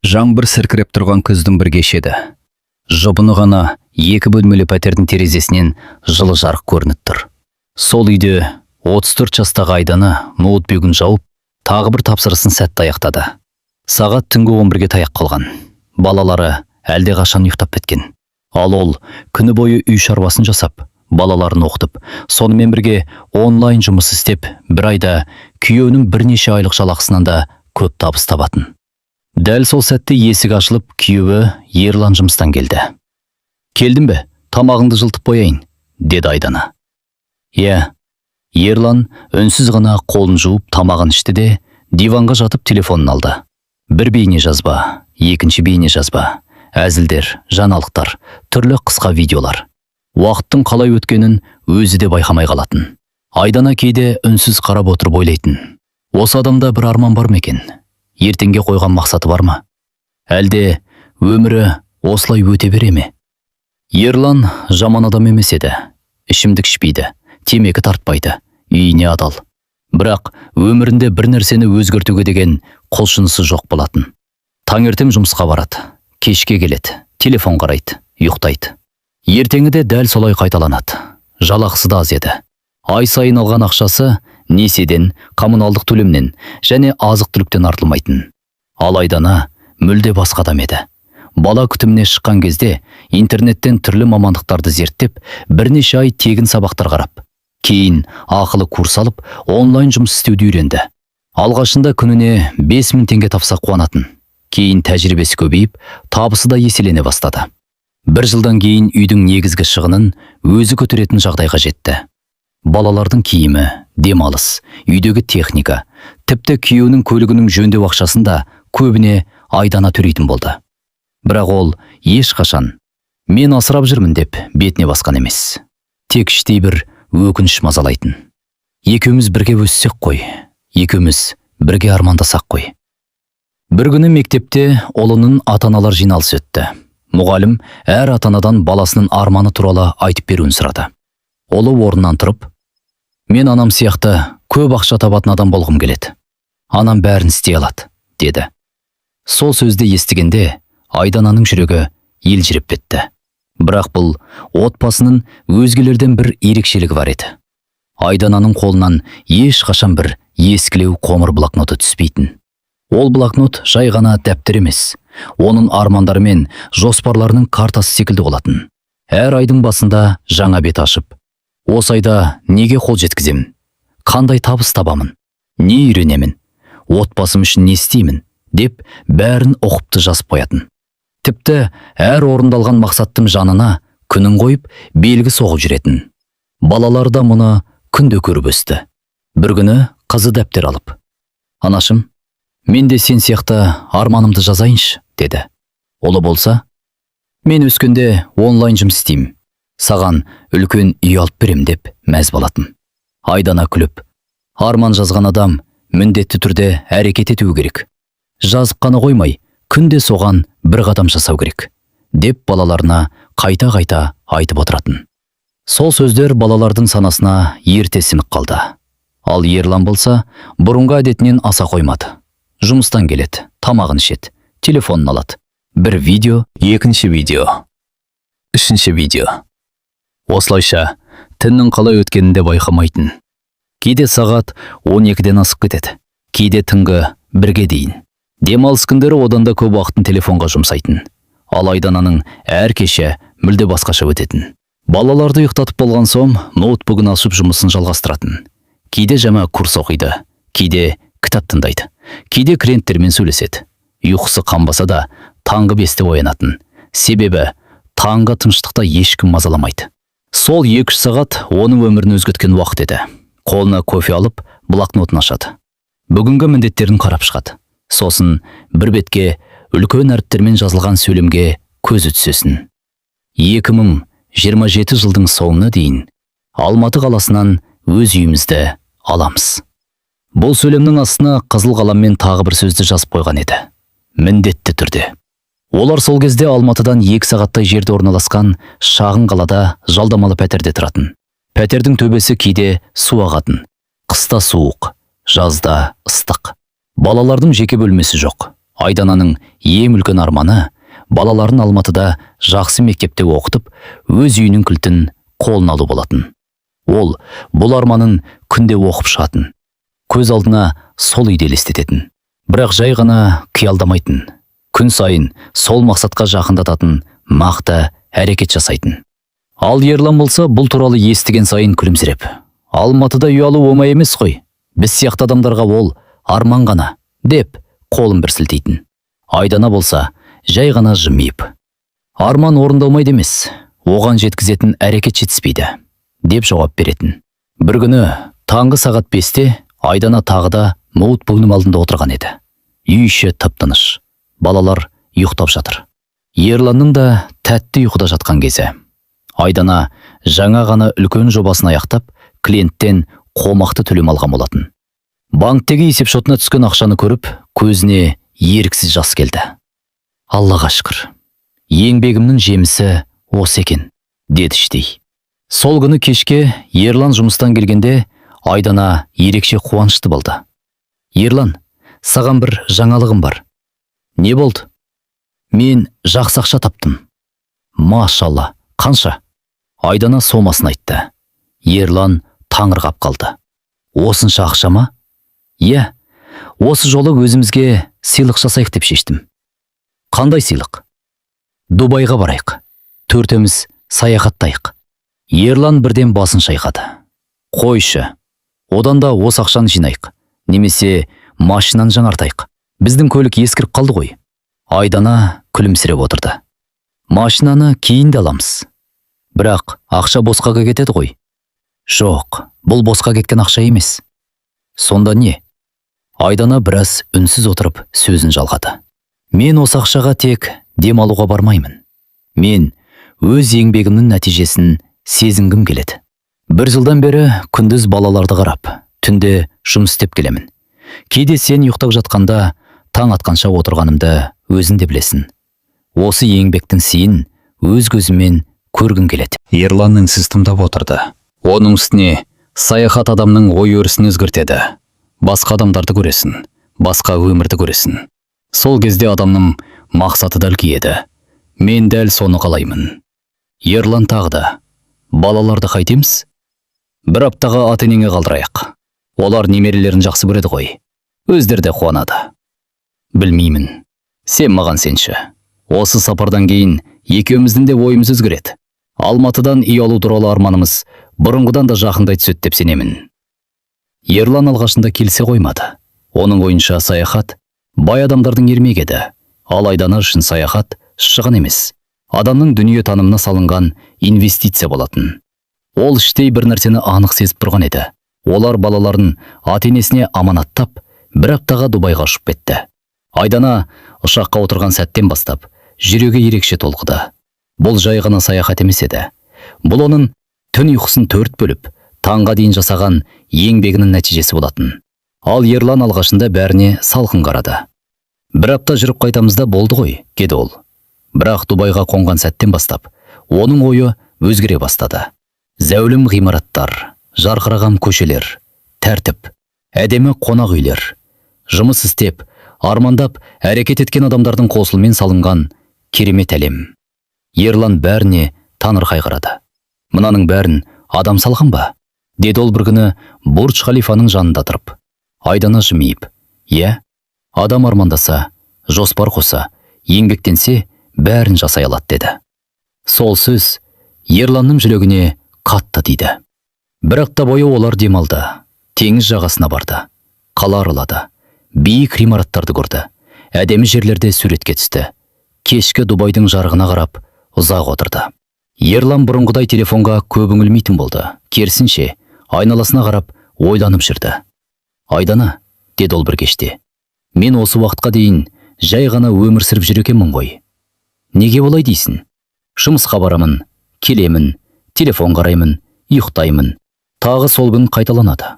Жаңбыр сіркіреп тұрған күздің бір кеші еді. Жұпыны ғана 2 бөлмелі пәтердің терезесінен жылы жарық көрініп тұр. Сол үйде 34 жастағы Айдана ноутбугін жауып, тағы бір тапсырысын сәтті аяқтады. Сағат түнгі 11-ге таяп қалған. Балалары әлде қашан ұйықтап кеткен. Ал ол күні бойы үй шаруасын жасап, балаларын оқытып, сонымен бірге онлайн жұмыс істеп, бір айда күйеуінің бірнеше айлық жалақысынан да көп табыс табатын. Дәл сол сәтте есік ашылып, күйеуі Ерлан жұмыстан келді. «Келдің бе? Тамағыңды жылтып қояйын», деді Айдана. «Иә». Ерлан үнсіз ғана қолын жуып, тамағын ішті де, диванға жатып телефонын алды. Бір бейне жазба, екінші бейне жазба, әзілдер, жаңалықтар, түрлі қысқа видеолар. Уақыттың қалай өткенін өзі де байқамай қалатын. Айдана кейде үнсіз қарап отырып ойлайтын. Осы адамда бір арман бар ма екен? Ертеңге қойған мақсаты бар ма? Әлде өмірі осылай өте бере ме? Ерлан жаман адам емес еді. Ішімдік ішпейді, темекі тартпайды, үйіне адал. Бірақ өмірінде бір нәрсені өзгертуге деген құлшынысы жоқ болатын. Таңертең жұмысқа барады, кешке келеді, телефон қарайды, ұйықтайды. Ертеңі де дәл солай қайталанады. Жалақысы да аз еді. Ай сайын алған ақшасы несиеден, коммуналдық төлемнен және азық-түліктен артылмайтын. Ал Айдана мүлде басқа адам еді. Бала күтіміне шыққан кезде интернеттен түрлі мамандықтарды зерттеп, бірнеше ай тегін сабақтар қарап, кейін ақылы курс алып, онлайн жұмыс істеуді үйренді. Алғашында күніне 5000 теңге тапса қуанатын. Кейін тәжірибесі көбейіп, табысы да еселене бастады. Бір жылдан кейін үйдің негізгі шығынын өзі көтеретін жағдайға жетті. Балалардың киімі, демалыс, үйдегі техника, тіпті күйеуінің көлігінің жөндеу ақшасын да көбіне Айдана төлейтін болды. Бірақ ол ешқашан «мен асырап жүрмін» деп бетіне басқан емес. Тек іштей бір өкініш мазалайтын. Екеуміз бірге өссек қой, екеуміз бірге армандасақ қой. Бір күні мектепте ұлының ата-аналар жиналысы өтті. Мұғалім әр ата-анадан баласының арманы туралы айтып беруін сұрады. Олы орнынан тұрып, «Мен анам сияқты көп ақша табатын адам болғым келеді. Анам бәрін істей алады», деді. Сол сөзді естігенде Айдананың жүрегі елжіреп кетті. Бірақ бұл отбасының өзгелерден бір ерекшелігі бар еді. Айдананың қолынан ешқашан бір ескілеу қоңыр блокноты түспейтін. Ол блокнот жай ғана дәптер емес, оның армандары мен жоспарларының картасы секілді болатын. Әр айдың басында жаңа бет ашып, осы айда неге қол жеткіземін? Қандай табыс табамын? Не үйренемін? Отбасым үшін не істеймін? Деп бәрін ұқыпты жазып қоятын. Тіпті әр орындалған мақсаттың жанына күнін қойып, белгі соғып жүретін. Балалар да мұны күнде көріп өсті. Бір күні қызы дәптер алып, «Анашым, мен де сен сияқты арманымды жазайыншы», деді. Олы болса, «Мен өскенде онлайн жұмыс істеймін. Саған үлкен үй алып берем» деп мәз болатын. Айдана күліп, «Арман жазған адам міндетті түрде әрекет етуі керек. Жазып қана қоймай, күнде соған бір қадам жасау керек», деп балаларына қайта-қайта айтып отыратын. Сол сөздер балалардың санасына ерте сіңіп қалды. Ал Ерлан болса, бұрынғы әдетінен аса қоймады. Жұмыстан келеді, тамағын ішеді, телефонын алады. Бір видео, екінші видео, үшінші видео. Осылайша түннің қалай өткенін де байқамайтын. Кейде сағат 12-ден асып кетеді, кейде түнгі 1-ге дейін. Демалыс күндері одан да көп уақытын телефонға жұмсайтын. Ал Айдананың әр кеше мүлде басқаша өтетін. Балаларды ұйықтатып болған соң ноутбугын ашып жұмысын жалғастыратын. Кейде жаңа курс оқиды, кейде кітап тыңдайды, кейде клиенттермен сөйлеседі. Ұйқысы қанбаса да таңғы 5-те оянатын. Себебі таңғы тыныштықта ешкім мазаламайды. Сол 2 сағат оның өмірін өзгерткен уақыт еді. Қолына кофе алып, блокнотын ашады. Бүгінгі міндеттерін қарап шығады. Сосын бір бетке үлкен әріптермен жазылған сөйлемге көзі түсесін. 2027 жылдың соңына дейін Алматы қаласынан өз үйімізді аламыз. Бұл сөйлемнің астына қызыл қаламмен тағы бір сөзді жазып қойған еді. Міндетті түрде. Олар сол кезде Алматыдан 2 сағаттай жерде орналасқан шағын қалада жалдамалы пәтерде тұратын. Пәтердің төбесі кейде су ағатын. Қыста суық, жазда ыстық. Балалардың жеке бөлмесі жоқ. Айдананың ең үлкен арманы балаларын Алматыда жақсы мектепте оқытып, өз үйінің кілтін қолына алу болатын. Ол бұл арманын күнде оқып шығатын. Көз алдына сол үйді елестететін. Бірақ жай ғана қиялдамайтын. Күн сайын сол мақсатқа жақындататын мақты әрекет жасайтын. Ал Ерлан болса бұл туралы естіген сайын күлімсіреп: Алматыда үй алу оңай емес қой. Біз сияқты адамдарға ол арман ғана, деп қолын бір сілтейтін. Айдана болса жай ғана жымиып: арман орындалмайды емес, оған жеткізетін әрекет жетіспейді, деп жауап беретін. Бір күні таңғы сағат 5-те Айдана тағы да ноутбугының алдында отырған еді. Үй іші тып-тыныш. Балалар ұйықтап жатыр. Ерланның да тәтті ұйқыда жатқан кезі. Айдана жаңа ғана үлкен жобасын аяқтап, клиенттен қомақты төлем алған болатын. Банктегі есепшотына түскен ақшаны көріп, көзіне еріксіз жас келді. Аллаға шүкір, еңбегімнің жемісі осы екен, деді іштей. Сол күні кешке Ерлан жұмыстан келгенде Айдана ерекше қуанышты болды. Ерлан, саған бір жаңалығым бар. Не болды? Мен жақсы ақша таптым. Машалла, қанша? Айдана сомасын айтты. Ерлан таңырқап қалды. Осынша ақша ма? Иә, осы жолы өзімізге сыйлық жасайық деп шештім. Қандай сыйлық? Дубайға барайық. Төртеміз саяхаттайық. Ерлан бірден басын шайқады. Қойшы, одан да осы ақшаны жинайық. Немесе машинаны жаңартайық. Біздің көлік ескіріп қалды ғой. Айдана күлімсіреп отырды. Машинаны кейін де аламыз. Бірақ ақша босқа кетеді ғой. Жоқ, бұл босқа кеткен ақша емес. Сонда не? Айдана біраз үнсіз отырып сөзін жалғады. Мен осы ақшаға тек демалуға бармаймын. Мен өз еңбегімнің нәтижесін сезінгім келеді. Бір жылдан бері күндіз балаларды қарап, түнде жұмыс істеп келемін. Кейде сен ұйықтап жатқанда таң атқанша отырғанымды өзің де білесің. Осы еңбектің сыйын өз көзіммен көргім келеді. Ерлан үнсіз тыңдап отырды. Оның үстіне саяхат адамның ой-өрісін өзгертеді. Басқа адамдарды көресің, басқа өмірді көресің. Сол кезде адамның мақсаты дәл киеді. Мен дәл соны қалаймын. Ерлан тағы да: балаларды қайтеміз? Бір аптаға ата-енеңе қалдырайық. Олар немерелерін жақсы көреді ғой. Өздері де қуанады. Білмеймін. Сен маған сенші. Осы сапардан кейін екеуміздің де ойымыз өзгереді. Алматыдан үй алу туралы арманымыз бұрынғыдан да жақындай түседі деп сенемін. Ерлан алғашында келсе қоймады. Оның ойынша саяхат бай адамдардың ермегі еді. Ал Айдана үшін саяхат шығын емес, адамның дүние танымына салынған инвестиция болатын. Ол іштей бір нәрсені анық сезіп тұрған еді. Олар балаларын ата-енесіне аманаттап, бір аптаға Дубайға ұшып кетті. Айдана ұшаққа отырған сәттен бастап жүрегі ерекше толқыды. Бұл жай ғана саяхат емес еді. Бұл оның түн ұйқысын 4 бөліп, таңға дейін жасаған еңбегінің нәтижесі болатын. Ал Ерлан алғашында бәріне салқын қарады. Бір апта жүріп қайтамызда болды ғой, деді ол. Бірақ Дубайға қонған сәттен бастап оның ойы өзгере бастады. Зәулім ғимараттар, жарқыраған көшелер, тәртіп, әдемі қонақ үйлер, жұмыс істеп, армандап, әрекет еткен адамдардың қосылымен салынған керемет әлем. Ерлан бәріне таңырқай қарады. Мынаның бәрін адам салған ба? Деді ол бір күні Бурдж Халифаның жанында тұрып. Айдана жымиып: иә, адам армандаса, жоспар қоса, еңбектенсе, бәрін жасай алады, деді. Сол сөз Ерланның жүрегіне қатты тиді. Бір апта бойы олар демалды, теңіз жағасына барды, қала аралады, биік ғимараттарды көрді, әдемі жерлерде суретке түсті. Кешкі Дубайдың жарығына қарап ұзақ отырды. Ерлан бұрынғыдай телефонға көп үңілмейтін болды. Керісінше айналасына қарап ойланып жүрді. Айдана, деді ол бір кеште, мен осы уақытқа дейін жай ғана өмір сүріп жүр екенмін ғой. Неге болай дейсің? Жұмысқа барамын, келемін, телефон қараймын, ұйықтаймын. Тағы сол күн қайталанады.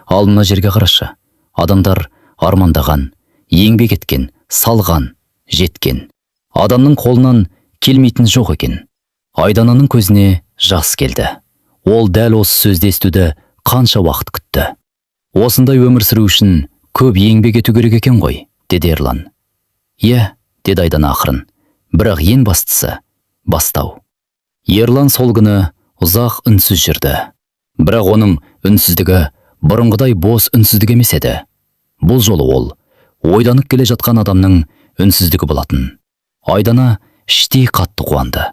Ал мына жерге қарашы. Адамдар армандаған, еңбек еткен, салған, жеткен. Адамның қолынан келмейтін жоқ екен. Айдананың көзіне жас келді. Ол дәл осы сөзді естуді қанша уақыт күтті. Осындай өмір сүру үшін көп еңбек ету керек екен ғой, деді Ерлан. Е, деді Айдана ақырын. Бірақ ең бастысы бастау. Ерлан сол күні ұзақ үнсіз жүрді. Бірақ оның үнсіздігі бұрынғыдай бос үнсіздік емес еді. Бұл жолы ол ойданып келе жатқан адамның үнсіздігі болатын. Айдана іштей қатты қуанды.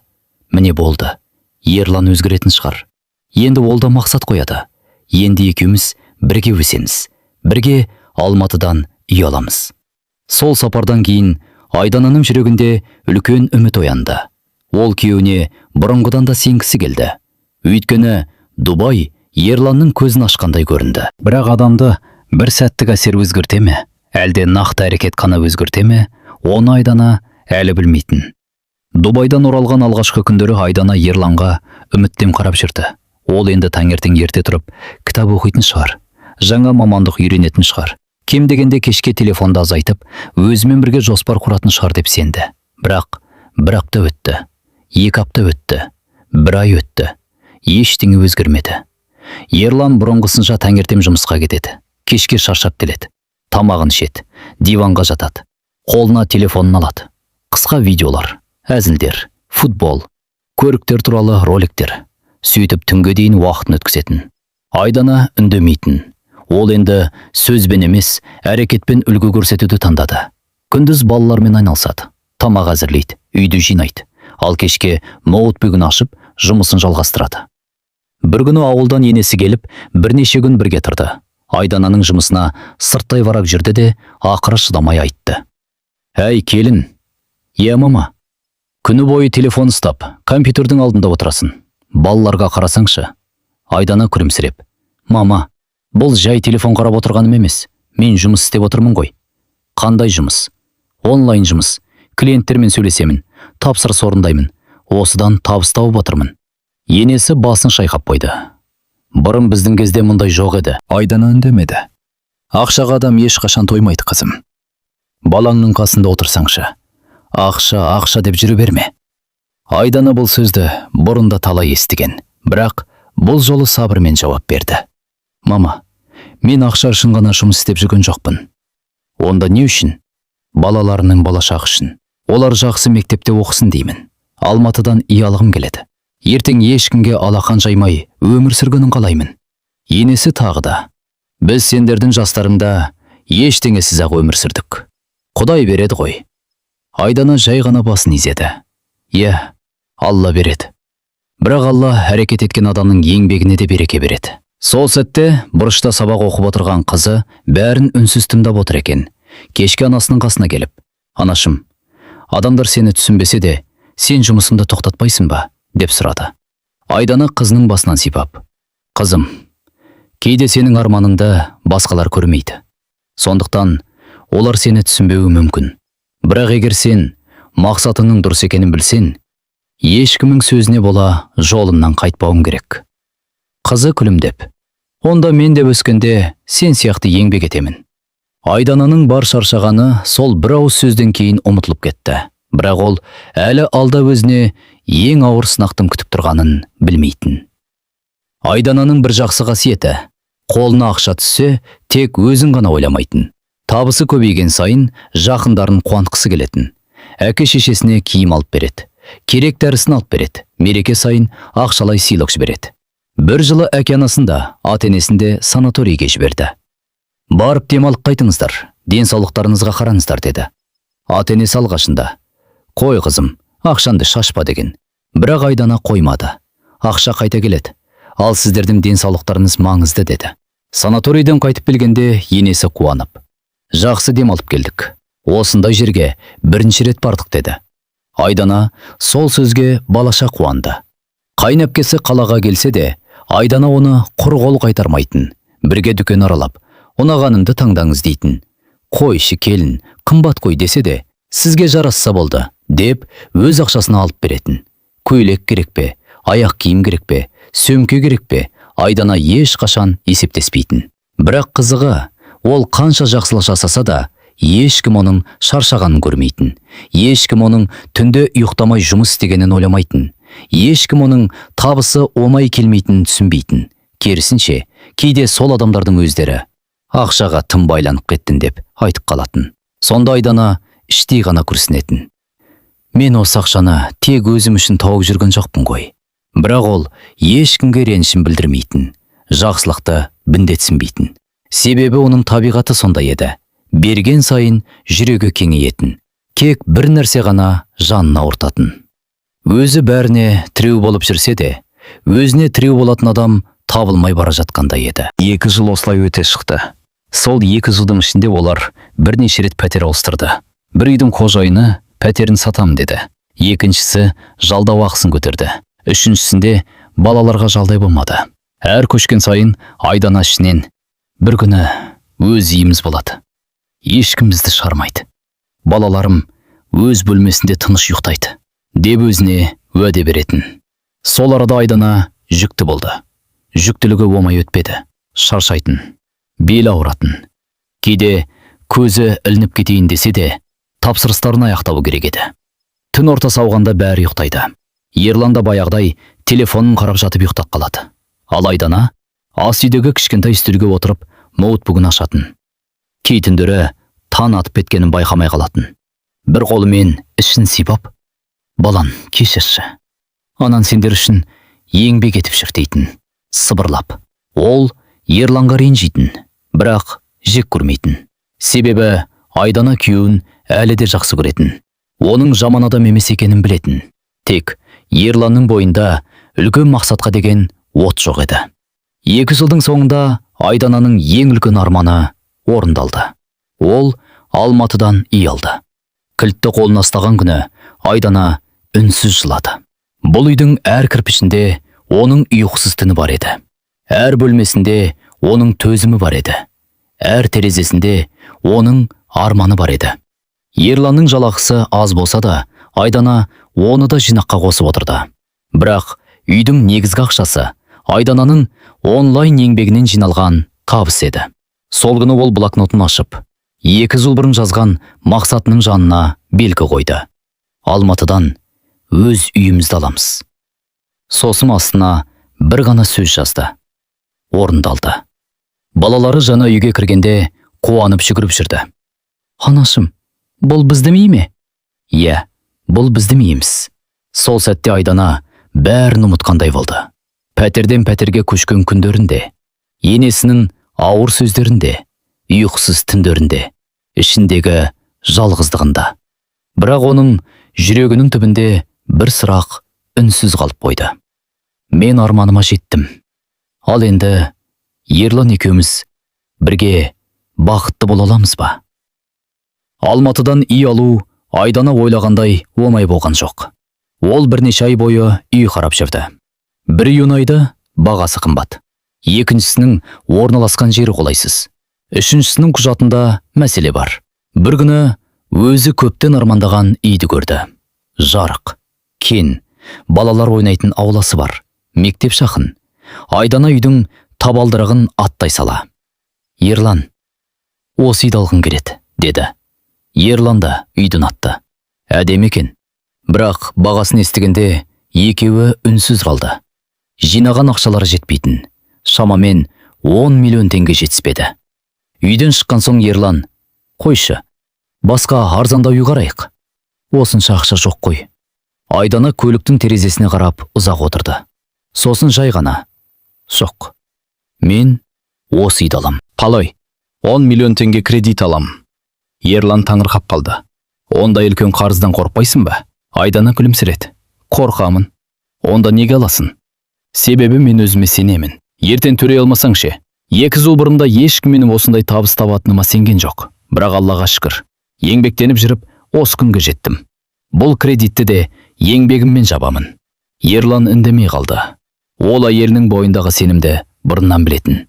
Міне болды. Ерлан өзгеретін шығар. Енді ол да мақсат қояды. Енді екеуміз бірге өсеміз. Бірге Алматыдан үй аламыз. Сол сапардан кейін Айдананың жүрегінде үлкен үміт оянды. Ол күйеуіне бұрынғыдан да сенгісі келді. Өйткені Дубай Ерланның көзін ашқандай көрінді. Бірақ адамды бір сәттік әсер өзгерте ме, әлде нақты әрекет қана өзгерте ме, оны Айдана әлі білмейтін. Дубайдан оралған алғашқы күндері Айдана Ерланға үміттен қарап жүрді. Ол енді таңертең ерте тұрып кітап оқитын шығар. Жаңа мамандық үйренетін шығар. Кем дегенде кешке телефонды азайтып, өзімен бірге жоспар құратын шығар деп сенді. Бірақ бір апта өтті, 2 апта өтті, 1 ай өтті. Ештеңе өзгермеді. Ерлан бұрынғысынша таңертең жұмысқа кетеді. Кешке шаршап келеді. Тамағын ішеді, диванға жатады. Қолына телефонын алады. Қысқа видеолар, әзілдер, футбол, көріктер туралы роликтер. Сөйтіп түнге дейін уақытын өткізетін. Айдана үндемейтін. Ол енді сөзбен емес, әрекетпен үлгі көрсетуді таңдады. Күндіз балалармен айналысады, тамақ әзірлейді, үйді жинайды. Ал кешке ноутбугін ашып, жұмысын жалғастырады. Бір күні ауылдан енесі келіп, бірнеше күн бірге тұрды. Айдананың жұмысына сырттай қарап жүрді де, ақыры шыдамай айтты. Әй, келін. Е, мама. Күні бойы телефон ұстап, компьютердің алдында отырасың. Балаларға қарасаңшы. Айдана күлімсіреп. Мама, бұл жай телефон қарап отырғаным емес. Мен жұмыс істеп отырмын ғой. Қандай жұмыс? Онлайн жұмыс. Клиенттермен сөйлесемін, тапсырыс орындаймын. Осыдан табыс тауып отырмын. Енесі басын шайқап қойды. Бұрын біздің кезде мұндай жоқ еді. Айдана үндемеді. Ақшаға адам ешқашан тоймайды, қызым. Балаңның қасында отырсаңшы. Ақша деп жүрі берме. Айдана бұл сөзді бұрында талай естіген. Бірақ бұл жолы сабырмен жауап берді. Мама, мен ақша үшін ғана жұмыс істеп жүрген жоқпын. Онда не үшін? Балаларының болашағы үшін. Олар жақсы мектепте оқысын деймін. Алматыдан үй алғым келеді. Ертең ешкімге алақан жаймай өмір сүргенін қалаймын. Енесі тағы да. Біз сендердің жастарыңда ештеңесіз ақ өмір сүрдік. Құдай береді ғой. Айдана жай ғана басын изеді. Е, Алла береді. Бірақ Алла әрекет еткен адамның еңбегіне де береке береді. Сол сәтте бұрышта сабақ оқып отырған қызы бәрін үнсіз тыңдап отыр екен. Кешке анасының қасына келіп, анашым, адамдар сені түсінбесе де, сен жұмысыңды тоқтатпайсың ба? Деп сұрады. Айдана қызының басынан сипап. Қызым, кейде сенің арманыңды басқалар көрмейді. Сондықтан олар сені түсінбеуі мүмкін. Бірақ егер сен мақсатыңның дұрыс екенін білсең, ешкімнің сөзіне бола жолымнан қайтпауым керек. Қызы күлімдеп. Онда мен де өскенде сен сияқты еңбек етемін. Айдананың бар шаршағаны сол бір ауыз сөзден кейін ұмытылып кетті. Бірақ ол әлі алда өзіне ең ауыр сынақтың күтіп тұрғанын білмейтін. Айдананың бір жақсы қасиеті. Қолына ақша түссе, тек өзін ғана ойламайтын. Табысы көбейген сайын жақындарын қуантқысы келетін. Әке шешесіне киім алып береді. Керек дәрісін алып береді. Мереке сайын ақшалай сыйлық жібереді. Бір жылы әке анасында, ата-енесінде санаторийге жіберді. Барып демалып қайтыңыздар, денсаулықтарыңызға қараңыздар деді. Ата-енесі алғашында. Қой қызым, ақшанды шашпа деген. Бірақ Айдана қоймады. Ақша қайта келеді. Ал сіздердің денсаулықтарыңыз маңызды деді. Санаторийден қайтып келгенде енесі қуанып. Жақсы демалып келдік. Осындай жерге бірінші рет бардық деді. Айдана сол сөзге балаша қуанды. Қайнапкесі қалаға келсе де, Айдана оны құр қол қайтармайтын. Бірге дүкен аралап, ұнағаныңды таңдаңыз дейтін. Қойшы келін, қымбат қой десе де, сізге жарасса болды, деп өз ақшасына алып беретін. Көйлек керек пе, аяқ киім керек пе, сөмке керек пе, Айдана ешқашан есептеспейтін. Бірақ қызығы, ол қанша жақсылық жасаса да, ешкім оның шаршағанын көрмейтін. Ешкім оның түнде ұйықтамай жұмыс істегенін ойламайтын. Ешкім оның табысы оңай келмейтінін түсінбейтін. Керісінше, кейде сол адамдардың өздері ақшаға тым байланып кеттін деп айтып қалатын. Сонда Айдана іштей ғана күрсінетін. Мен осы ақшаны тек өзім үшін тауып жүрген жоқпын ғой. Бірақ ол ешкімге ренішін білдірмейтін, жақсылықты біндетсінбейтін. Себебі оның табиғаты сондай еді. Берген сайын жүрегі кеңейетін. Кек бір нәрсе ғана жанын ауыртатын. Өзі бәріне тіреу болып жүрсе де, өзіне тіреу болатын адам табылмай бара жатқандай еді. 2 жыл осылай өте шықты. Сол 2 жылдың ішінде олар бірнеше рет пәтер ауыстырды. Бір үйдің қожайыны пәтерін сатам деді. Екіншісі жалдау ақысын көтерді. Үшіншісінде балаларға жалдай болмады. Әр көшкен сайын Айдана ішінен бір күні өз үйіміз болады. Ешкім бізді шығармайды. Балаларым өз бөлмесінде тыныш ұйықтайды деп өзіне уәде беретін. Сол арада Айдана жүкті болды. Жүктілігі оңай өтпеді. Шаршайтын, бел ауыратын. Кейде көзі ілініп кетейін десе де, тапсырыстарын аяқтауы керек еді. Түн ортасы ауғанда бәрі ұйықтайды. Ерлан да баяғыдай телефонын қарап жатып ұйықтап қалады. Ал Айдана ас үйдегі кішкентай үстелге отырып ноутбугын ашатын. Кей түндері таң атып кеткенін байқамай қалатын. Бір қолымен ішін сипап, балам кешірші. Анан сендер үшін еңбек етіп жүр дейтін. Сыбырлап. Ол Ерланға ренжитін, бірақ жек көрмейтін. Себебі Айдана күйеуін әлі де жақсы көретін. Оның жаман адам емес екенін білетін. Тек Ерланның бойында үлкен мақсатқа деген от жоқ еді. 2 жылдың соңында Айдананың ең үлкен арманы орындалды. Ол Алматыдан үй алды. Кілтті қолына ұстаған күні Айдана үнсіз жылады. Бұл үйдің әр кірпішінде оның ұйқысыз түні бар еді. Әр бөлмесінде оның төзімі бар еді. Әр терезесінде оның арманы бар еді. Ерланның жалақысы аз болса да, Айдана оны да жинаққа қосып отырды. Бірақ үйдің негізгі ақшасы Айдананың онлайн еңбегінен жиналған табыс еді. Сол күні ол блокнотын ашып, 2 жыл бұрын жазған мақсатының жанына белгі қойды. Алматыдан өз үйімізді аламыз. Сосын астына бір ғана сөз жазды. Орындалды. Балалары жаңа үйге кіргенде қуанып жүгіріп жүрді. Анашым, бұл біздің үй ме? Иә, бұл біздің үйіміз. Сол сәтте Айдана бәрін ұмытқандай болды. Пәтерден пәтерге көшкен күндерінде, енесінің ауыр сөздерінде, ұйқысыз түндерінде, ішіндегі жалғыздығында. Бірақ оның жүрегінің түбінде бір сұрақ үнсіз қалып қойды. Мен арманыма жеттім. Ал енді Ерлан екеуміз бірге бақытты бола аламыз ба? Алматыдан үй алу Айдана ойлағандай оңай болған жоқ. Ол бірнеше ай бойы үй қарап жүрді. Бір үй ұнайды, бағасы қымбат. Екіншісінің орналасқан жері қолайсыз. Үшіншісінің құжатында мәселе бар. Бір күні өзі көптен армандаған үйді көрді. Жарық, кен, балалар ойнайтын ауласы бар. Мектеп жақын. Айдана үйдің табалдырығын аттай сала. Ерлан, осы үйді алғың келеді, деді. Ерлан да үйді ұнатты. Әдемі екен. Бірақ бағасын естігенде екеуі үнсіз қалды. Жинаған ақшалары жетпейтін. Шамамен 10 миллион теңге жетіспеді. Үйден шыққан соң Ерлан, қойшы, басқа арзанда үй қарайық. Осынша ақша жоқ қой. Айдана көліктің терезесіне қарап ұзақ отырды. Сосын жай ғана. Жоқ. Мен осы үйді алам. Қалай? 10 миллион теңге кредит алам. Ерлан таңырқап қалды. Онда үлкен қарыздан қорықпайсың ба? Айдана күлімсіреді. Қорқамын. Онда неге аласың? Себебі мен өзіме сенемін. Ертең төлей алмасаң ше? 2 жыл бұрында ешкім менің осындай табыс табатыныма сенген жоқ. Бірақ Аллаға шүкір, еңбектеніп жүріп осы күнге жеттім. Бұл кредитті де еңбегіммен жабамын. Ерлан үндемей қалды. Ол әйелінің бойындағы сенімді бұрыннан білетін.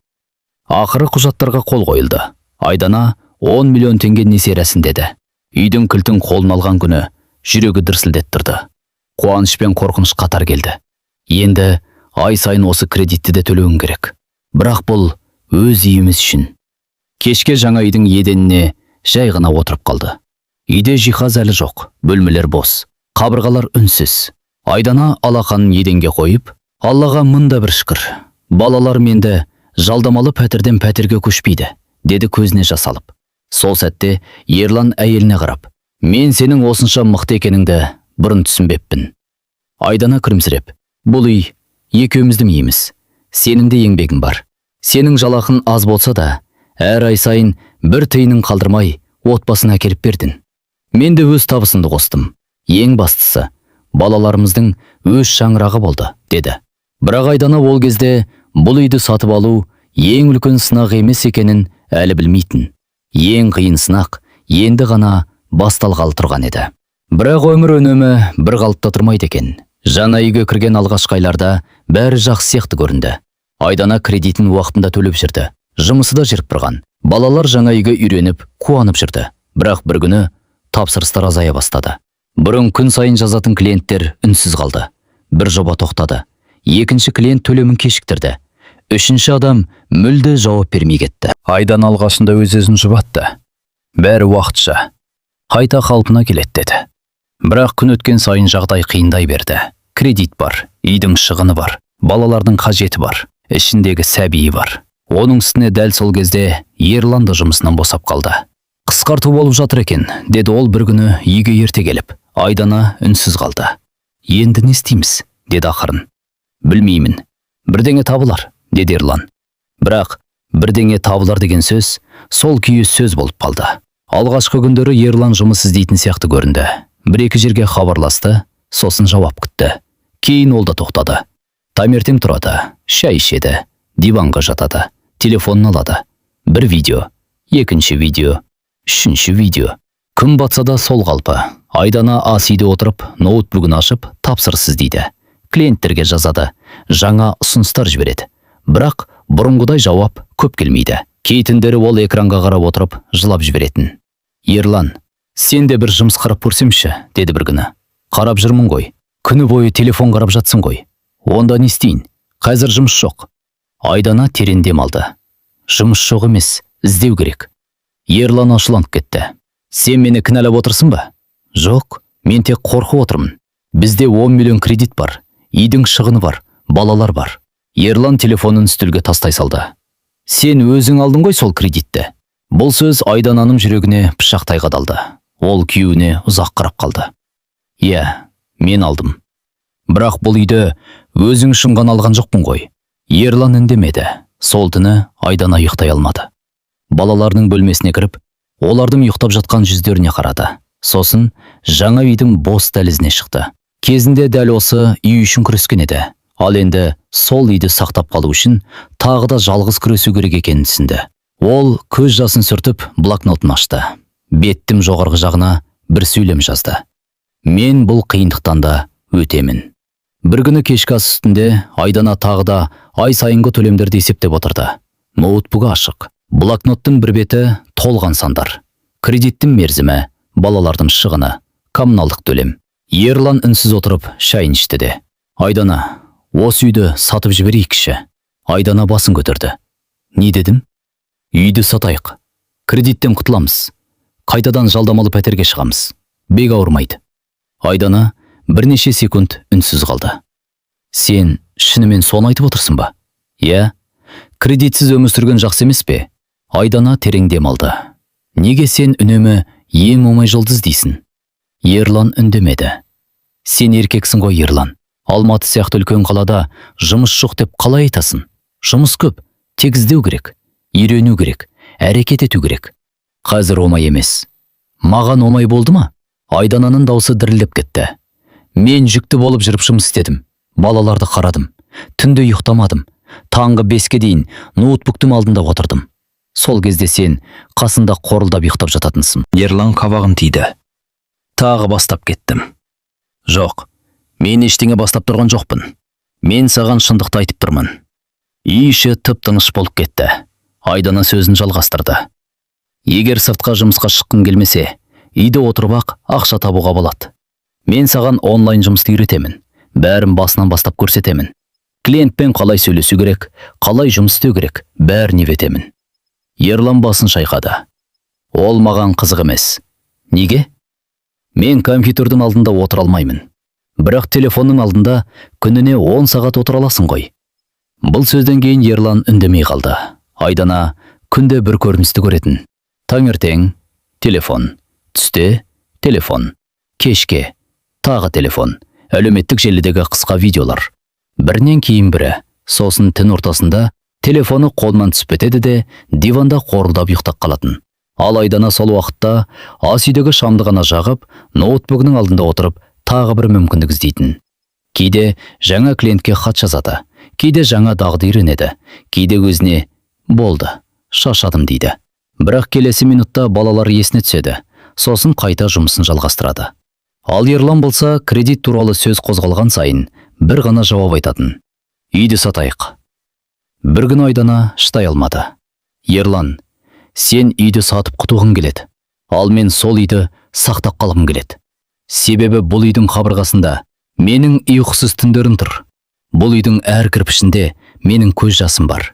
Ақыры құжаттарға қол қойылды. Айдана 10 миллион теңге несие рәсімдеді. Үйдің кілтін қолына алған күні жүрегі дүрсілдеп тұрды. Қуаныш пен қорқыныш қатар келді. Енді ай сайын осы кредитті де төлеуің керек. Бірақ бұл өз үйіміз үшін. Кешке жаңа үйдің еденіне жай ғана отырып қалды. Үйде жиһаз әлі жоқ, бөлмелер бос, қабырғалар үнсіз. Айдана алақанын еденге қойып, Аллаға мында бір шүкір. Балалар менді жалдамалы пәтерден пәтерге көшпейді, деді көзіне жас алып. Сол сәтте Ерлан әйеліне қарап, Мен сенің осынша мықты екеніңді бұрын түсінбеппін. Айдана күлімсіреп, бұл үй екеуміздің үйіміз. Сенің де еңбегің бар. Сенің жалақың аз болса да, әр ай сайын бір тиынын қалдырмай отбасына әкеліп бердің. Мен де өз табысымды қостым. Ең бастысы, балаларымыздың өз шаңырағы болды, деді. Бірақ Айдана ол кезде бұл үйді сатып алу ең үлкен сынақ емес екенін әлі білмейтін. Ең қиын сынақ енді ғана басталғалы тұрған еді. Бірақ өмір өнімі бір қалыпта тұрмайды екен. Жаңа үйге кірген алғашқы айларда бәрі жақсы сияқты көрінді. Айдана кредитін уақытында төлеп жүрді. Жұмысы да жүріп тұрған. Балалар жаңа үйге үйреніп, қуанып жүрді. Бірақ бір күні тапсырыстар азая бастады. Бұрын күн сайын жазатын клиенттер үнсіз қалды. Бір жоба тоқтады. Екінші клиент төлемін кешіктірді. Үшінші адам мүлде жауап бермей кетті. Айдан алғашында өз-өзін жұбатты. Бәрі уақытша. Қайта қалпына келеді деді. Бірақ күн өткен сайын жағдай қиындай берді. Кредит бар, үйдің шығыны бар, балалардың қажеті бар, ішіндегі сәбиі бар. Оның үстіне дәл сол кезде Ерлан да жұмысынан босап қалды. Қысқарту болып жатыр екен, деді ол бір күні үйге ерте келіп. Айдана үнсіз қалды. Енді не істейміз, деді ақырын. Білмеймін. Бірдеңе табылар, деді Ерлан. Бірақ бірдеңе табылар деген сөз сол күйі сөз болып қалды. Алғашқы күндері Ерлан жұмыс іздейтін сияқты көрінді. Бір-екі жерге хабарласты, сосын жауап күтті. Кейін ол да тоқтады. Таңертең тұрады, шай ішеді, диванға жатады, телефонын алады. Бір видео, екінші видео, үшінші видео. Күн батса да сол қалпы. Айдана ас үйде отырып, ноутбугын ашып, тапсырыс іздейді. Клиенттерге жазады, жаңа ұсыныстар жібереді. Бірақ бұрынғыдай жауап көп келмейді. Кей түндері ол экранға қарап отырып, жылап жіберетін. Ерлан, сен де бір жұмыс қарап көрсемші, деді бір күні. Қарап жүрмін ғой. Күні бойы телефон қарап жатсың ғой. Онда не істейін? Қазір жұмыс жоқ. Айдана терең дем алды. Жұмыс жоқ емес, іздеу керек. Ерлан ашуланып кетті. Сен мені кінәлап отырсың ба? Жоқ, мен тек қорқып отырмын. Бізде 10 миллион кредит бар. Үйдің шығыны бар, балалар бар. Ерлан телефонын үстелге тастай салды. Сен өзің алдың ғой сол кредитті. Бұл сөз Айдананың жүрегіне пышақтай қадалды. Ол күйеуіне ұзақ қарап қалды. Иә, мен алдым. Бірақ бұл үйді өзің үшін ғана алған жоқпын ғой. Ерлан үндемеді. Сол түні Айдана ұйықтай алмады. Балаларының бөлмесіне кіріп, олардың ұйықтап жатқан жүздеріне қарады. Сосын жаңа үйдің бос дәлізіне шықты. Кезінде дәл осы үй үшін күрескен еді. Ал енді сол үйді сақтап қалу үшін тағы да жалғыз күресу керек екенін түсінді. Ол көз жасын сүртіп блокнотын ашты. Беттің жоғарғы жағына бір сөйлем жазды. Мен бұл қиындықтан да өтемін. Бір күні кешкі ас үстінде Айдана тағы да ай сайынғы төлемдерді есептеп отырды. Ноутбугі ашық. Блокноттың бір беті толған сандар. Кредиттің мерзімі, балалардың шығыны, коммуналдық төлем. Ерлан үнсіз отырып шайын ішті де. Айдана, осы үйді сатып жіберейікші. Айдана басын көтерді. Не дедім? Үйді сатайық. Кредиттен құтыламыз. Қайтадан жалдамалы пәтерге шығамыз. Бек ауырмайды. Айдана бірнеше секунд үнсіз қалды. Сен шынымен соны айтып отырсың ба? Иә. Кредитсіз өмір сүрген жақсы емес пе? Айдана терең дем алды. Неге сен үнемі ең оңай жұлдыз дейсің? Ерлан үндемеді. Сен еркексің ғой, Ерлан. Алматы сияқты үлкен қалада жұмыс жоқ деп қалай айтасың? Жұмыс көп, тек іздеу керек, үйрену керек, әрекет ету керек. Қазір оңай емес. Маған оңай болды ма? Айдананың даусы дірілдеп кетті. Мен жүкті болып жүріп жұмыс істедім. Балаларды қарадым. Түнде ұйықтамадым. Таңғы 5-ке дейін ноутбуктың алдында отырдым. Сол кезде сен қасында қорылдап ұйықтап жататынсың. Ерлан қабағын тиді. Тағы бастап кеттім. Жоқ, мен ештеңе бастап тұрған жоқпын. Мен саған шындықты айтып тұрмын. Үй іші тып-тыныш болып кетті. Айдана сөзін жалғастырды. Егер сыртқа жұмысқа шыққың келмесе, үйде отырып ақша табуға болады. Мен саған онлайн жұмысты үйретемін. Бәрін басынан бастап көрсетемін. Клиентпен қалай сөйлесу керек, қалай жұмыс істеу керек, бәрін үйретемін. Ерлан басын шайқады. Ол маған қызық емес. Неге? Мен компьютердің алдында отыра алмаймын. Бірақ телефонның алдында күніне 10 сағат отыра аласың ғой. Бұл сөзден кейін Ерлан үндемей қалды. Айдана күнде бір көріністі көретін. Таңертең телефон, түсте Телефон. Кешке. Тағы телефон. Әлеуметтік желідегі қысқа видеолар. Бірінен кейін бірі. Сосын түн ортасында телефоны қолынан түсіп кетеді де диванда қорылдап ұйықтап қалатын. Ал Айдана сол уақытта ас үйдегі шамды ғана жағып, ноутбугының алдында отырып, тағы бір мүмкіндік іздейтін. Кейде жаңа клиентке хат жазады, кейде жаңа дағды үйренеді, кейде өзіне болды, шаршадым дейді. Бірақ келесі минутта балалар есіне түседі, сосын қайта жұмысын жалғастырады. Ал Ерлан болса, кредит туралы сөз қозғалған сайын бір ғана жауап айтатын. Үйді сатайық. Бір күні Айдана шыдай алмады. Ерлан, сен үйді сатып құтылғың келеді, ал мен сол үйді сақтап қалғым келеді. Себебі бұл үйдің қабырғасында менің ұйқысыз түндерім тұр. Бұл үйдің әр кірпішінде менің көз жасым бар.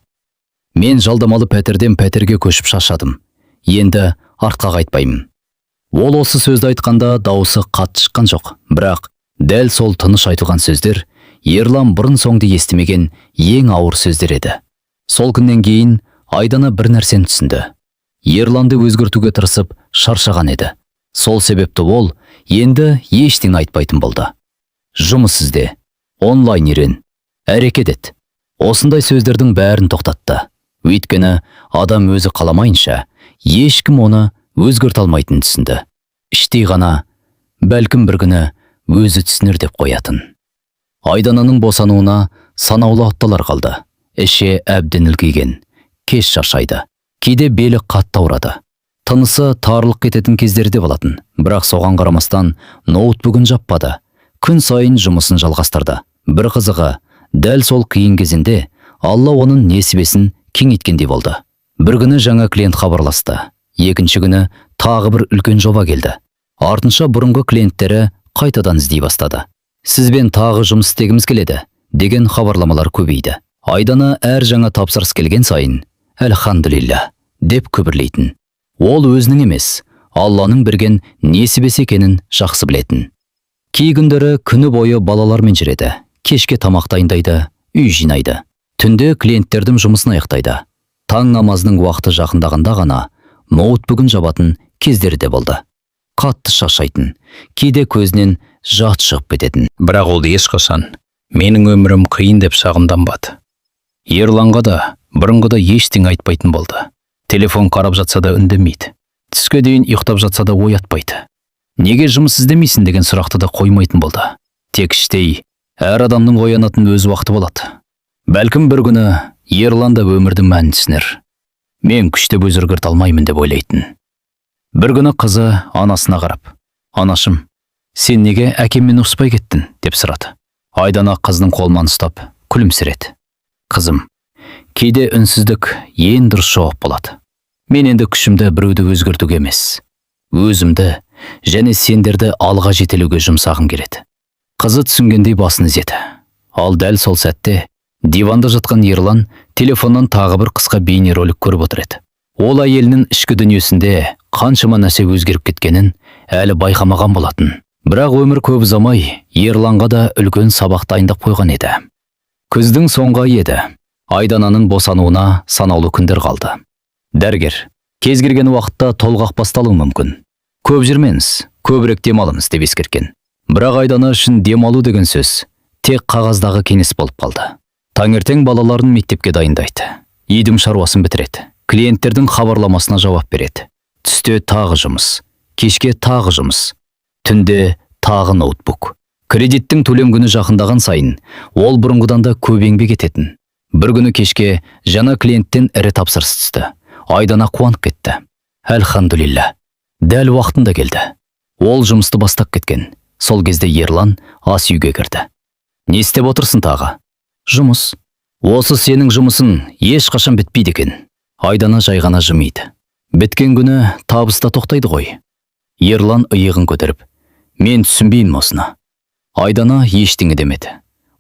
Мен жалдамалы пәтерден пәтерге көшіп шаршадым. Енді артқа қайтпаймын. Ол осы сөзді айтқанда дауысы қатты шыққан жоқ, бірақ дәл сол тыныш айтылған сөздер Ерлан бұрын соңды естімеген ең ауыр сөздер еді. Сол күннен кейін Айдана бір нәрсені түсінді. Ерланды өзгертуге тырысып шаршаған еді. Сол себепті ол енді ештеңе айтпайтын болды. Жұмыс ізде, онлайн үйрен, әрекет ет. Осындай сөздердің бәрін тоқтатты. Өйткені адам өзі қаламайынша ешкім оны өзгерте алмайтынын түсінді. Іштей ғана бәлкім бір күні өзі түсінер деп қоятын. Айдананың босануына санаулы апталар қалды. Іші әбден үлкейген, кеш шаршайды. Кейде белі қатты ауырады. Тынысы тарылып кететін кездерде болатын. Бірақ соған қарамастан ноутбугын жаппады. Күн сайын жұмысын жалғастырды. Бір қызығы, дәл сол қиын кезінде Алла оның несібесін кеңейткендей болды. Бір күні жаңа клиент хабарласты. Екінші күні тағы бір үлкен жоба келді. Артынша бұрынғы клиенттері қайтадан іздей бастады. Сізбен тағы жұмыс істегіміз келеді деген хабарламалар көбейді. Айдана әр жаңа тапсырыс келген сайын «Әлхамдулилля» деп күбірлейтін. Ол өзінің емес, Алланың берген несібесі екенін жақсы білетін. Кей күндері күні бойы балалармен жүреді. Кешке тамақ дайындайды, үй жинайды. Түнде клиенттердің жұмысын аяқтайды. Таң намазының уақыты жақындағанда ғана ноутбугын жабатын кездері де болды. Қатты шаршайтын, кейде көзінен жас шығып кететін. Бірақ ол ешқашан менің өмірім қиын деп шағымданбады. Ерланға да бұрынғыда ештеңе айтпайтын болды. Телефон қарап жатса да үндемейді. Түске дейін ұйықтап жатса да оятпайды. Неге жұмыс іздемейсің деген сұрақты да қоймайтын болды. Тек іштей, әр адамның оянатын өз уақыты болады. Бәлкім бір күні Ерлан да өмірдің мәнін түсінер. Мен күштеп өзгерте алмаймын деп ойлайтын. Бір күні қызы анасына қарап, «Анашым, сен неге әкеммен ұрыспай кеттің?» деп сұрады. Айдана қызының қолынан ұстап, күлімсіреді. «Қызым, кейде үнсіздік ең дұрыс жауап болады. Мен енді күшімді біреуді өзгертуге емес, өзімді және сендерді алға жетелеуге жұмсағым келеді». Қызы түсінгендей басын изеді. Ал дәл сол сәтте диванда жатқан Ерлан телефоннан тағы бір қысқа бейнеролик көріп отыр еді. Ол әйелінің ішкі дүниесінде қаншама нәрсе өзгеріп кеткенін әлі байқамаған болатын. Бірақ өмір көп ұзамай Ерланға да үлкен сабақ дайындап қойған еді. Күздің соңғы айы еді. Айдананың босануына санаулы күндер қалды. Дәрігер, кез келген уақытта толғақ басталуы мүмкін. Көп жүрмеңіз, көбірек демалыңыз деп ескерткен. Бірақ Айдана үшін демалу деген сөз тек қағаздағы кеңес болып қалды. Таңертең балаларын мектепке дайындайды. Үйдің шаруасын бітіреді. Клиенттердің хабарламасына жауап береді. Түсте тағы жұмыс, кешке тағы жұмыс, түнде тағы ноутбук. Кредиттің төлем күні жақындаған сайын ол бұрынғыдан да көп еңбек ететін. Бір күні кешке жаңа клиенттен ірі тапсырыс түсті. Айдана қуанып кетті. Әлхамдулилля, дәл уақытында келді. Ол жұмысты бастап кеткен. Сол кезде Ерлан ас үйге кірді. Не істеп отырсың тағы? Жұмыс. Осы сенің жұмысың ешқашан бітпейді екен. Айдана жай ғана жымиды. Біткен күні табыста тоқтайды ғой. Ерлан иығын көтеріп, мен түсінбеймін осыны. Айдана ештеңе демеді.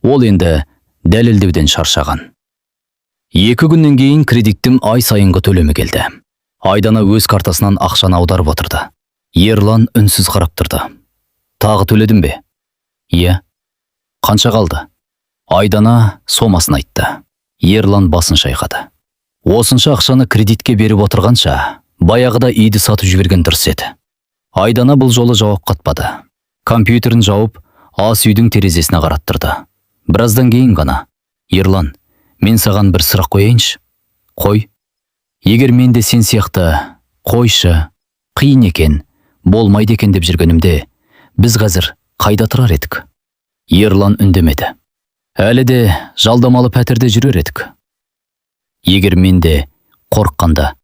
Ол енді дәлелдеуден шаршаған. 2 күннен кейін кредиттің ай сайынғы төлемі келді. Айдана өз картасынан ақшаны аударып отырды. Ерлан үнсіз қарап тұрды. Тағы төледің бе? Иә. Қанша қалды? Айдана сомасын айтты. Ерлан басын шайқады. Осынша ақшаны кредитке беріп отырғанша, баяғыда үйді сатып жіберген дұрыс еді. Айдана бұл жолы жауап қатпады. Компьютерін жауып, ас үйдің терезесіне қараттырды. Біраздан кейін ғана: «Ерлан, мен саған бір сұрақ қояйыншы?» «Қой». «Егер мен де сен сияқты, қойшы, қиын екен, болмайды екен деп жүргенімде, біз қазір қайда тұрар едік?» Ерлан үндемеді. «Әлі де жалдамалы пәтерде жүрер едік». «Егер мен де қорыққанда,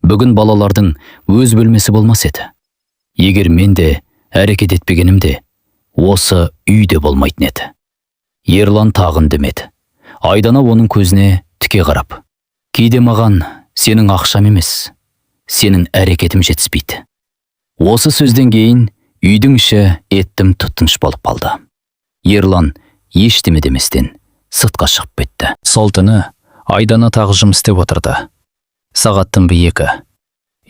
бүгін балалардың өз бөлмесі болмас еді. Егер мен де әрекет етпегенімде, осы үйде болмайтын еді». Ерлан тағы үндемеді. Айдана оның көзіне тіке қарап: «Кейде маған сенің ақшам емес, сенің әрекетім жетіспейді». Осы сөзден кейін үйдің іші еттім тұтыныш болып қалды. Ерлан ештеме деместен сыртқа шығып кетті. Сол түні Айдана тағы жұмыс істеп отырды. Сағат түнгі 2.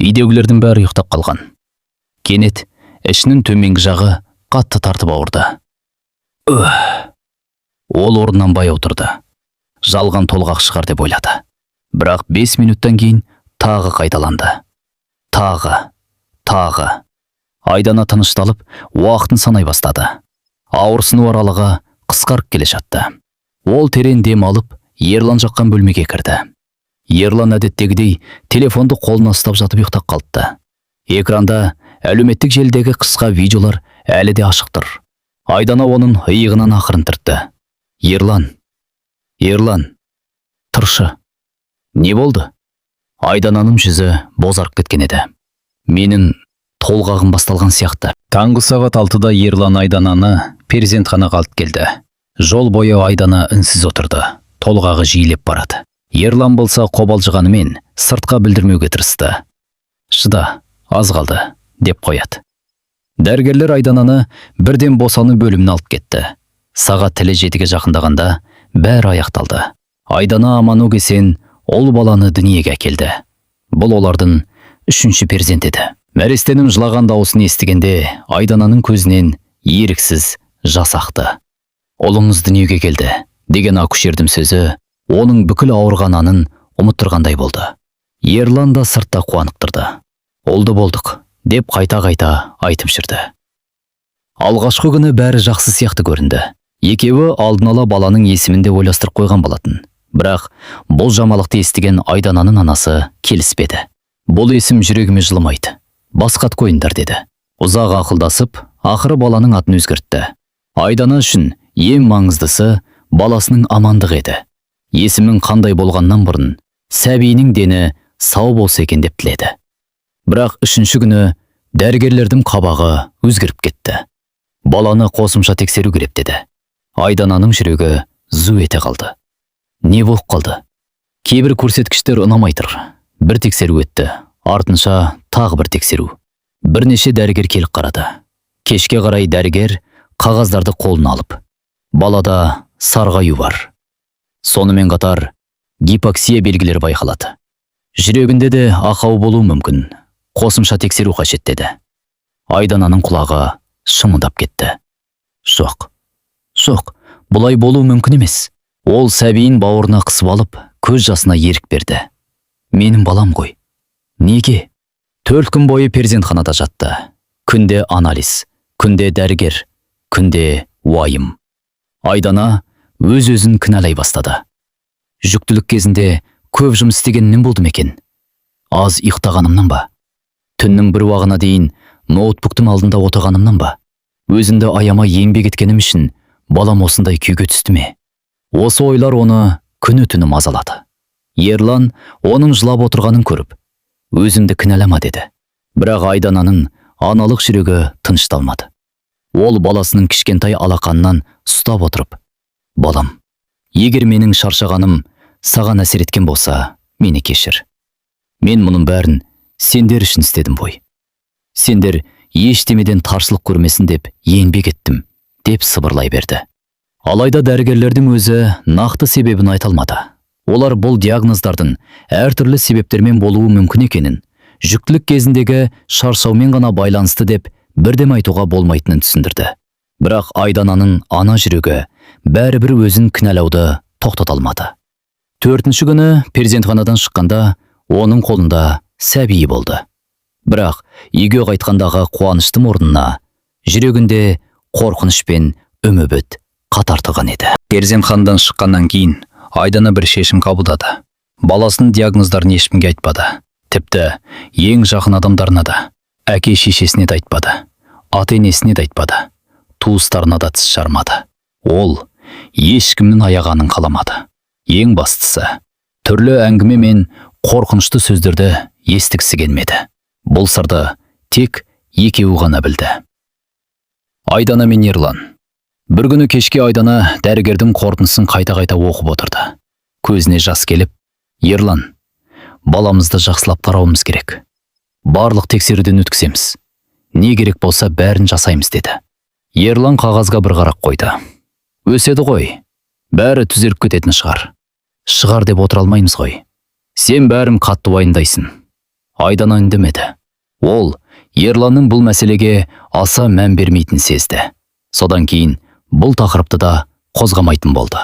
Үйдегілердің бәрі ұйықтап қалған. Кенет ішінің төменгі жағы қатты тартып ауырды. Ол орнынан баяу тұрды. Жалған толғақ шығар деп ойлады. Бірақ 5 минуттан кейін тағы қайталанды. Тағы. Айдана тынышталып, уақытын санай бастады. Ауырсыну аралығы қысқарып келе жатты. Ол терең дем алып, Ерлан жаққан бөлмеге кірді. Ерлан әдеттегідей телефонды қолына ұстап жатып ұйықтап қалды. Экранда әлеуметтік желідегі қысқа видеолар әлі де ашық тұр. Айдана оның иығынан ақырын түртті. Ерлан, тұршы. Не болды? Айдананың жүзі бозарып кеткен еді. Менің толғағым басталған сияқты. Таңғы сағат 6-да Ерлан Айдананы перзентханаға алып келді. Жол бойы Айдана үнсіз отырды. Толғағы жиілеп барады. Ерлан болса қобалжығанымен сыртқа білдірмеуге тырысты. «Шыда, аз қалды», деп қояды. Дәрігерлер Айдананы бірден босану бөліміне алып кетті. Сағат тілі 7-ге жақындағанда бәрі аяқталды. Айдана аман-есен ол баланы дүниеге әкелді. Бұл олардың 3-ші перзент еді. Нәрестенің жылаған дауысын естігенде Айдананың көзінен еріксіз жас ақты. «Ұлыңыз дүниеге келді» деген акушердің сөзі оның бүкіл ауырғанын ұмыттырғандай болды. Ерлан да сыртта қуанып тұрды. «Олды болдық» деп қайта-қайта айтып жүрді. Алғашқы күні бәрі жақсы сияқты көрінді. Екеуі алдын ала баланың есімін де ойластырып қойған болатын. Бірақ бұл жамалықты естіген Айдананың анасы келіспеді. «Бұл есім жүрегіме жылымайды. Басқат қойындар» деді. Ұзақ ақылдасып, ақыры баланың атын өзгертті. Айдана үшін ең маңыздысы баласының амандығы еді. Есімін қандай болғаннан бұрын сәбиінің дені сау болса екен деп тіледі. Бірақ 3-ші күні дәрігерлердің қабағы өзгеріп кетті. «Баланы қосымша тексеру керек» деді. Айдананың жүрегі зу ете қалды. Не болып қалды? Кейбір көрсеткіштер ұнамай тұр. Бір тексеру өтті, артынша тағы бір тексеру. Бірнеше дәрігер келіп қарады. Кешке қарай дәрігер қағаздарды қолына алып: «Балада сарғаю бар. Сонымен қатар гипоксия белгілері байқалады. Жүрегінде де ақау болуы мүмкін. Қосымша тексеру қажет» деді. Айдананың құлағы шымылдап кетті. Жоқ, бұлай болуы мүмкін емес. Ол сәбиін бауырына қысып алып, көз жасына ерік берді. «Менің балам ғой. Неге?» 4 күн бойы перзентханада жатты. Күнде анализ, күнде дәрігер, күнде уайым. Айдана өз-өзін кінәлай бастады. Жүктілік кезінде көп жұмыс істегеннен болды ма екен? Аз ұйықтағанымнан ба? Түннің бір уағына дейін ноутбуктың алдында отырғанымнан ба? Өзімді аямай еңбек еткенім үшін балам осындай күйге түсті ме? Осы ойлар оны күні-түні мазалады. Ерлан оның жылап отырғанын көріп: «Өзімді кінәлама» деді. Бірақ Айдананың аналық жүрегі тынышталмады. Ол баласының кішкентай алақанынан ұстап отырып: «Балам, егер менің шаршағаным саған әсер еткен болса, мені кешір. Мен мұның бәрін сендер үшін істедім ғой. Сендер ештемеден таршылық көрмесін деп еңбек еттім», деп сыбырлай берді. Алайда дәрігерлердің өзі нақты себебін айта алмады. Олар бұл диагноздардың әртүрлі себептермен болуы мүмкін екенін, жүктілік кезіндегі шаршаумен ғана байланысты деп бірдем айтуға болмайтынын түсіндірді. Бірақ Айдананың ана жүрегі бәрібір өзін кінәлауды тоқтата алмады. 4-ші күні перзентханадан шыққанда оның қолында сәбиі болды. Бірақ үйге қайтқандағы қуаныштың орнына жүрегінде қорқыныш пен үміт қатар тұрған еді. Перзентханадан шыққаннан кейін Айдана бір шешім қабылдады. Баласының диагноздарын ешкімге айтпады. Тіпті ең жақын адамдарына да, әке-шешесіне де айтпады. Ата-енесіне де айтпады. Туыстарына да тіс жармады. Ол ешкімнің аяғанын қаламады. Ең бастысы, түрлі әңгіме мен қорқынышты сөздерді естігісі келмеді. Бұл сырды тек екеуі ғана білді. Айдана мен Ерлан. Бір күні кешке Айдана дәрігердің қорытындысын қайта-қайта оқып отырды. Көзіне жас келіп, Ерлан, баламызды жақсылап қарауымыз керек. Барлық тексеруден өткіземіз. Не керек болса бәрін жасаймыз деді. Ерлан қағазға бір қарап қойды. Өседі ғой, бәрі түзеліп кететін шығар. Шығар деп отыра алмаймыз ғой. Сен бәрін қатты уайымдайсың. Айдана үндемеді. Ол Ерланның бұл мәселеге аса мән бермейтінін сезді. Содан кейін бұл тақырыпты да қозғамайтын болды.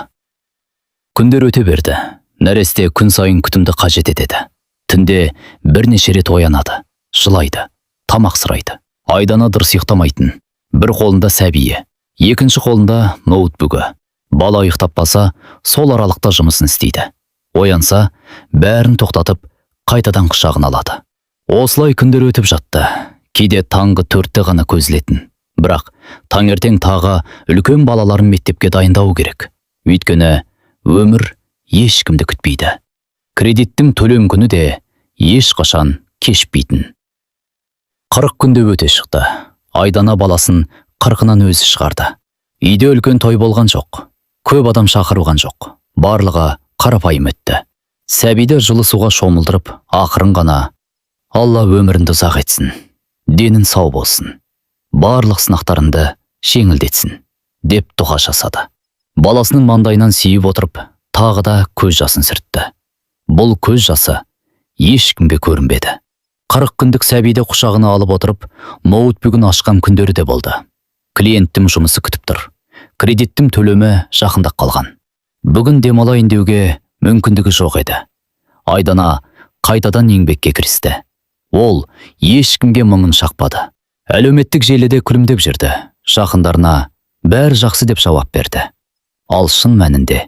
Күндер өте берді. Нәресте күн сайын күтімді қажет етеді. Түнде бірнеше рет оянады, жылайды, тамақ сұрайды. Айдана дұрыс ұйықтамайтын. Бір қолында сәбиі, екінші қолында ноутбугі. Бала ұйықтаппаса, сол аралықта жұмысын істейді. Оянса, бәрін тоқтатып, қайтадан құшағына алады. Осылай күндер өтіп жатты. Кейде таңғы 4-те ғана көзілетін. Бірақ таңертең тағы үлкен балаларын мектепке дайындау керек. Өйткені өмір ешкімді күтпейді. Кредиттің төлем күні де ешқашан кешпейтін. 40 күнде өте шықты. Айдана баласын 40-нан өзі шығарды. Үйде үлкен той болған жоқ. Көп адам шақырылған жоқ. Барлығы қарапайым өтті. Сәбиді жылы суға шомылдырып, ақырын ғана Алла өміріңді ұзақ етсін, денің сау болсын, барлық сынақтарыңды жеңілдетсін, деп дұға жасады. Баласының маңдайынан сүйіп отырып, тағы да көз жасын сүртті. Бұл көз жасы ешкімге көрінбеді. 40 күндік сәбиді құшағына алып отырып, ноутбугін ашқан күндері де болды. Клиенттің жұмысы күтіп тұр. Кредиттің төлемі жақындап қалған. Бүгін демалайын деуге мүмкіндігі жоқ еді. Айдана қайтадан еңбекке кірісті. Ол ешкімге мұңын шақпады. Әлеуметтік желіде күлімдеп жүрді. Жақындарына бәрі жақсы деп жауап берді. Ал шын мәнінде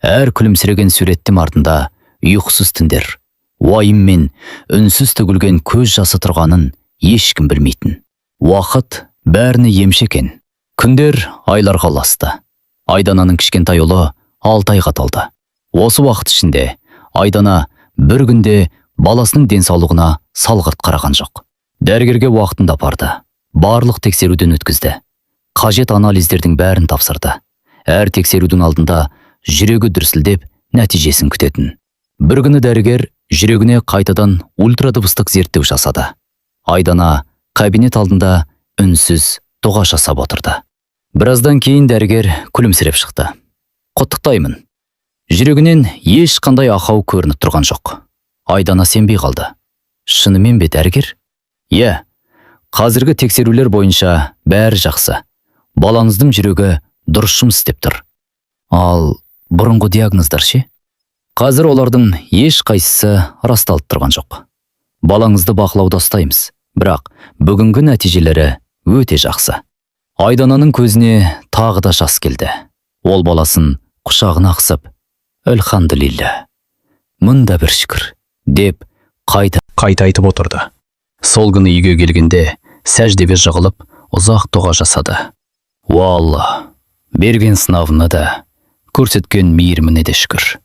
әр күлімсіреген суреттің артында ұйқысыз түндер, уайым мен үнсіз төгілген көз жасы тұрғанын ешкім білмейтін. Уақыт бәріне емші екен. Күндер айларға ұласты. Айдананың кішкентай ұлы 6 айға толды. Осы уақыт ішінде Айдана бір күнде баласының денсаулығына салғырт қараған жоқ. Дәрігерге уақытында барды. Барлық тексеруден өткізді. Қажет анализдердің бәрін тапсырды. Әр тексерудің алдында жүрегі дүрсілдеп, нәтижесін күтетін. Бір күні дәрігер жүрегіне қайтадан ультрадыбыстық зерттеу жасады. Айдана кабинет алдында үнсіз дұға жасап отырды. Біраздан кейін дәрігер күлімсіреп шықты. Құттықтаймын. Жүрегінен ешқандай ақау көрініп тұрған жоқ. Айдана сенбей қалды. Шынымен бе дәрігер? Иә, қазіргі тексерулер бойынша бәрі жақсы. Балаңыздың жүрегі дұрыс жұмыс істеп тұр. Ал бұрынғы диагноздар ше? Қазір олардың еш қайсысы расталып тұрған жоқ. Балаңызды бақылауда ұстаймыз, бірақ бүгінгі нәтижелері өте жақсы. Айдананың көзіне тағы да жас келді. Ол баласын құшағына қысып, «Әлхамдулилля, мында бір шүкір», деп қайта айтып отырды. Сол күні үйге келгенде сәждеге жығылып, ұзақ дұға жасады. Уа Алла, берген сынавына да, көрсеткен мейіріміне де шүкір.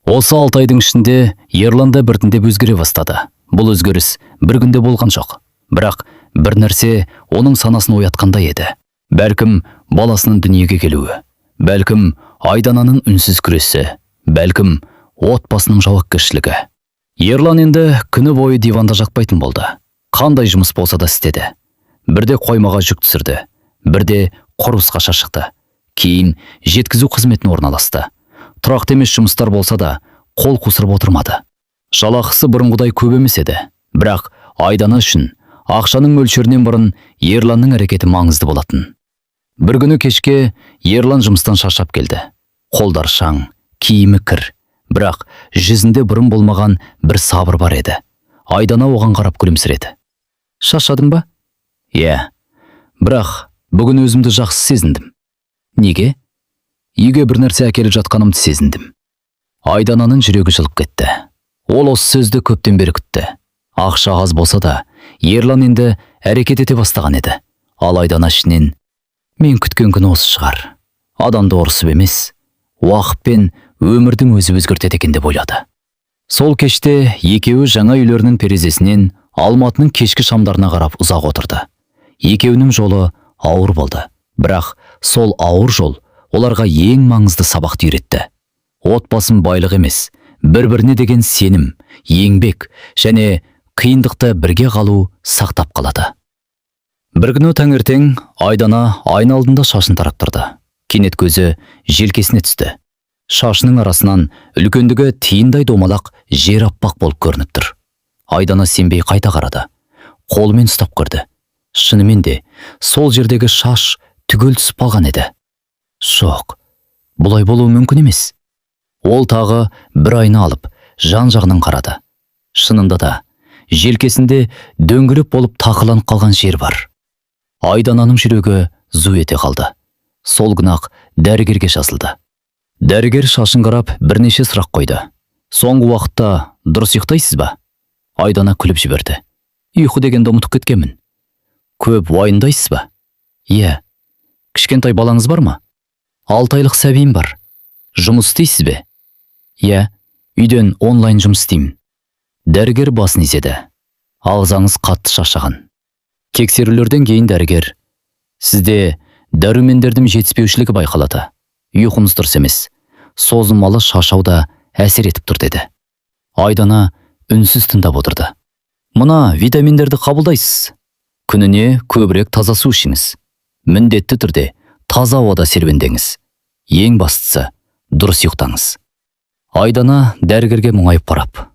Осы 6 айдың ішінде Ерланда біртіндеп өзгере бастады. Бұл өзгеріс бір күнде болған жоқ. Бірақ бір нәрсе оның санасын оятқандай еді. Бәлкім баласының дүниеге келуі, бәлкім Айдананың үнсіз күресі, бәлкім отбасының жауапкершілігі. Ерлан енді күні бойы диванда жатпайтын болды. Қандай жұмыс болса да істеді. Бірде қоймаға жүк түсірді, бірде құрылысқа шықты. Кейін жеткізу қызметін орналасты. Тұрақты емес жұмыстар болса да қол қусырып отырмады. Жалақысы бұрынғыдай көп емес еді. Бірақ Айдана үшін ақшаның мөлшерінен бұрын Ерланның әрекеті маңызды болатын. Бір күні кешке Ерлан жұмыстан шаршап келді. Қолдар шаң, киімі кір. Бірақ жүзінде бұрын болмаған бір сабыр бар еді. Айдана оған қарап күлімсіреді. Шаршадың ба? Иә. Бірақ бүгін өзімді жақсы сезіндім. Неге? Үйге бір нәрсе әкеліп жатқанымды сезіндім. Айдананың жүрегі жылып кетті. Ол осы сөзді көптен бері күтті. Ақша аз болса да, Ерлан енді әрекет ете бастаған еді. Ал Айдана ішінен, мен күткен күн осы шығар. Адамды ұрысып емес, уақыт пен өмірдің өзі өзгертеді екен деп ойлады. Сол кеште екеуі жаңа үйлерінің терезесінен Алматының кешкі шамдарына қарап ұзақ отырды. Екеуінің жолы ауыр болды. Бірақ сол ауыр жол оларға ең маңызды сабақты үйретті. Отбасын байлық емес, бір-біріне деген сенім, еңбек және қиындықты бірге қалу сақтап қалады. Бір күні таңертең Айдана айна алдында шашын тараптырды. Кенет көзі желкесіне түсті. Шашының арасынан үлкендігі тиындай домалақ жер аппақ болып көрініп тұр. Айдана сенбей қайта қарады. Қолымен ұстап көрді. Шынымен де сол жердегі шаш түгел түсіп қалған еді. Жоқ, бұлай болуы мүмкін емес. Ол тағы бір айна алып, жан-жағынан қарады. Шынында да, желкесінде дөңгелек болып тақыланып қалған жер бар. Айдананың жүрегі зу ете қалды. Сол күні-ақ дәрігерге жазылды. Дәрігер шашын қарап бірнеше сұрақ қойды. Соңғы уақытта дұрыс ұйықтайсыз ба? Айдана күліп жіберді. Ұйқы дегенді ұмытып кеткенмін. Көп уайымдайсыз ба? Иә. Кішкентай балаңыз бар ма? 6 айлық сәбиім бар. Жұмыс істейсіз бе? Иә, үйден онлайн жұмыс істеймін. Дәрігер басын изеді. Ағзаңыз қатты шаршаған. Тексерулерден кейін дәрігер, сізде дәрумендердің жетіспеушілігі байқалады. Ұйқыңыз дұрыс емес. Созылмалы шаршауда әсер етіп тұр деді. Айдана үнсіз тыңдап отырды. Мына витаминдерді қабылдайсыз. Күніне көбірек таза су ішіңіз. Міндетті түрде таза ауада серуендеңіз. Ең бастысы, дұрыс ұйықтаңыз. Айдана дәрігерге мұңайып қарап,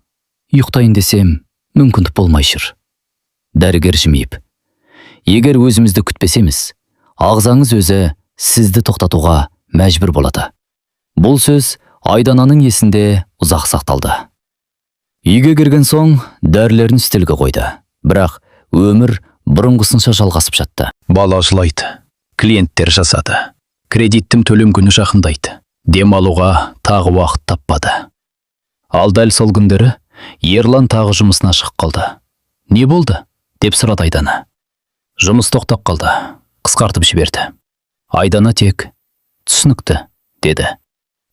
ұйықтайын десем, мүмкіндік болмай жүр. Дәрігер жымиып, егер өзімізді күтпесеміз, ағзаңыз өзі сізді тоқтатуға мәжбүр болады. Бұл сөз Айдананың есінде ұзақ сақталды. Үйге кірген соң дәрілерін үстелге қойды. Бірақ өмір бұрынғысынша жалғасып жатты. Бала жылайды. Клиенттер жасады. Кредиттің төлем күні жақындайды. Демалуға тағы уақыт таппады. Ал дәл сол күндері Ерлан тағы жұмысына шығып қалды. Не болды? Деп сұрады Айдана. Жұмыс тоқтап қалды. Қысқартып жіберді. Айдана тек түсінікті деді.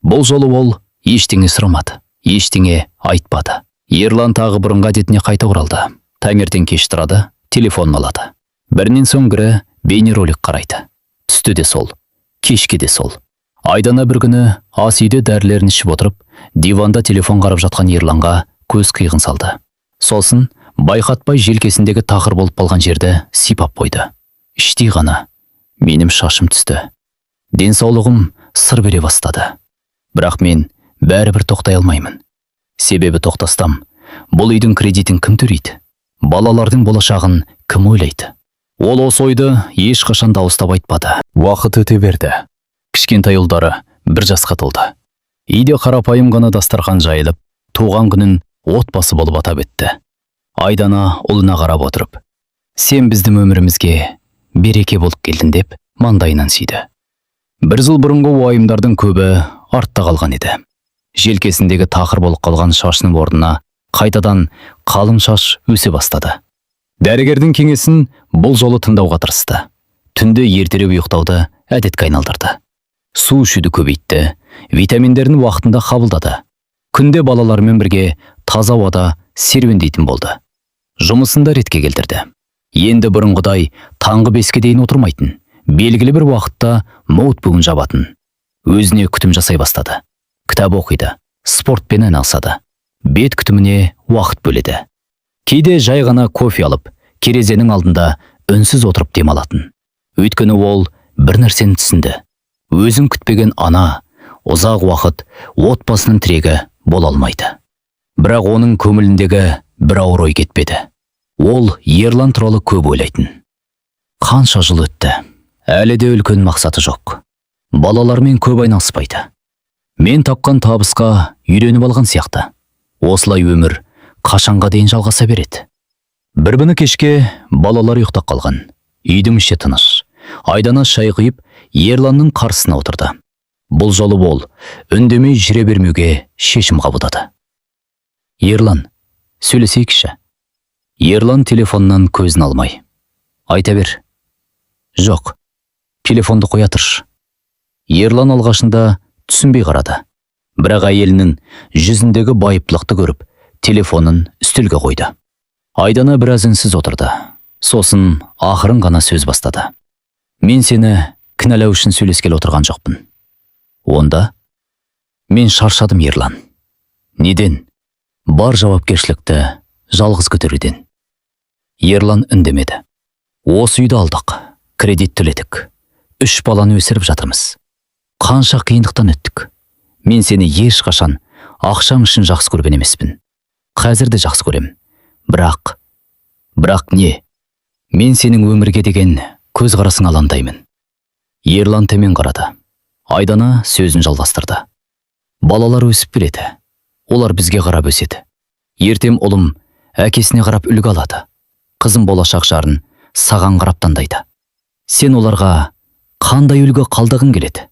Бұл жолы ол ештеңе сұрамады, ештеңе айтпады. Ерлан тағы бұрынғы әдетіне қайта оралды. Таңертең кеш тұрады, телефонын алады. Бірінен соң бірі бейнеролик қарайды. Түсті де сол, кешке де сол. Айдана бір күні ас үйде дәрілерін ішіп отырып, диванда телефон қарап жатқан Ерланға көз қиығын салды. Сосын байқатпай желкесіндегі тақыр болып қалған жерді сипап қойды. Іштей ғана, менің шашым түсті. Денсаулығым сыр бере бастады. Бірақ мен бәрібір тоқтай алмаймын. Себебі тоқтастам, бұл үйдің кредитін кім төлейді? Балалардың болашағын кім ойлайды? Ол осы ойды ешқашан дауыстап айтпады. Уақыт өте берді. Кішкентай ұлдары бір жасқа толды. Үйде қарапайым ғана дастархан жайылып, туған күнін отбасы болып атап өтті. Айдана ұлына қарап отырып, сен біздің өмірімізге береке болып келдің деп маңдайынан сүйді. Бір жыл бұрынғы уайымдардың көбі артта қалған еді. Желкесіндегі тақыр болып қалған шашының орнына қайтадан қалың шаш өсе бастады. Дәрігердің кеңесін бұл жолы тыңдауға тырысты. Түнде ертерек ұйықтауды әдетке айналдырды. Су ішуді көбейтті, витаминдерін уақытында қабылдады. Күнде балалармен бірге таза ауада серуендейтін болды. Жұмысында ретке келтірді. Енді бұрынғыдай таңғы 5-ке дейін отырмайтын, белгілі бір уақытта ноутбугын жабатын. Өзіне күтім жасай бастады. Кітап оқиды, спортпен айналысады. Бет күтіміне уақыт бөледі. Кейде жай ғана кофе алып, терезенің алдында үнсіз отырып демалатын. Өйткені ол бір нәрсені түсінді. Өзін күтпеген ана ұзақ уақыт отбасының тірегі бола алмайды. Бірақ оның көңіліндегі бір ауыр ой кетпеді. Ол Ерлан туралы көп ойлайтын. Қанша жыл өтті, әлі де үлкен мақсаты жоқ. Балалармен көп айналыспайды. Мен тапқан табысқа үйреніп алған сияқты. Осылай өмір қашанға дейін жалғаса береді. Бір күні кешке балалар ұйықтап қалған. Үйдің іші тыныш. Айдана шай құйып, Ерланның қарсысына отырды. Бұл жолы ол үндемей жүре бермеуге шешім қабылдады. Ерлан, сөйлесейікші. Ерлан телефоннан көзін алмай. Айта бер. Жоқ, телефонды қоя тұршы. Ерлан алғашында түсінбей қарады. Бірақ әйелінің жүзіндегі байыптылықты көріп, телефонын үстелге қойды. Айдана біраз үнсіз отырды. Сосын ақырын ғана сөз бастады. Мен сені кінәлау үшін сөйлескелі отырған жоқпын. Онда? Мен шаршадым, Ерлан. Неден? Бар жауапкершілікті жалғыз көтеруден. Ерлан үндемеді. Осы үйді алдық, кредит төледік. 3 баланы өсіріп жатырмыз. Қанша қиындықтан өттік. Мен сені ешқашан ақшам үшін жақсы көрген емеспін. Қазір де жақсы көрем. Бірақ не? Мен сенің өмірге деген көзқарасың алаңдаймын. Ерлан төмен қарады. Айдана сөзін жалғастырды. Балалар өсіп келеді. Олар бізге қарап өседі. Ертең ұлым әкесіне қарап үлгі алады. Қызым болашақ жарын саған қарап таңдайды. Сен оларға қандай үлгі қалдығың келеді?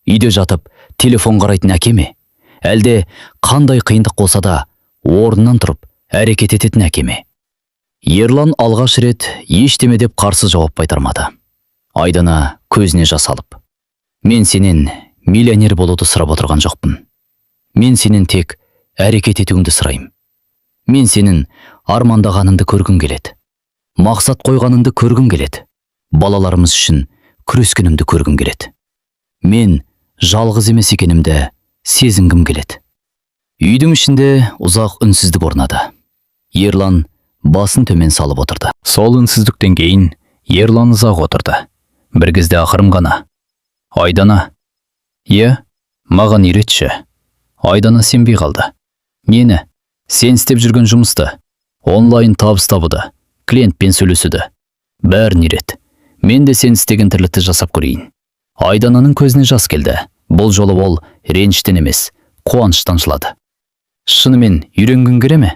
Үйде жатып телефон қарайтын әке ме? Әлде қандай қиындық болса да орнынан тұрып әрекет ететін әке ме? Ерлан алғаш рет ештеме деп қарсы жауап қайтармады. Айдана көзіне жас алып: мен сенен миллионер болуды сұрап отырған жоқпын. Мен сенен тек әрекет етуіңді сұрайым. Мен сенің армандағаныңды көргім келеді. Мақсат қойғаныңды көргім келеді. Балаларымыз үшін күрескенімді көргім келеді. Мен жалғыз емес екенімді сезінгім келеді. Үйдің ішінде ұзақ үнсіздік орнады. Ерлан басын төмен салып отырды. Сол үнсіздіктен кейін Ерлан ұзақ отырды. Бір кезде ақырым ғана: Айдана. Маған үйретші. Айдана сенбей қалды. Нені? Сен істеп жүрген жұмысты, онлайн табыс табуды, клиентпен сөйлесуді. Бәрін үйрет. Мен де сен істеген тірлікті жасап көрейін. Айдананың көзіне жас келді. Бұл жолы ол реніштен емес, қуаныштан жылады. Шынымен үйренгің келе ме?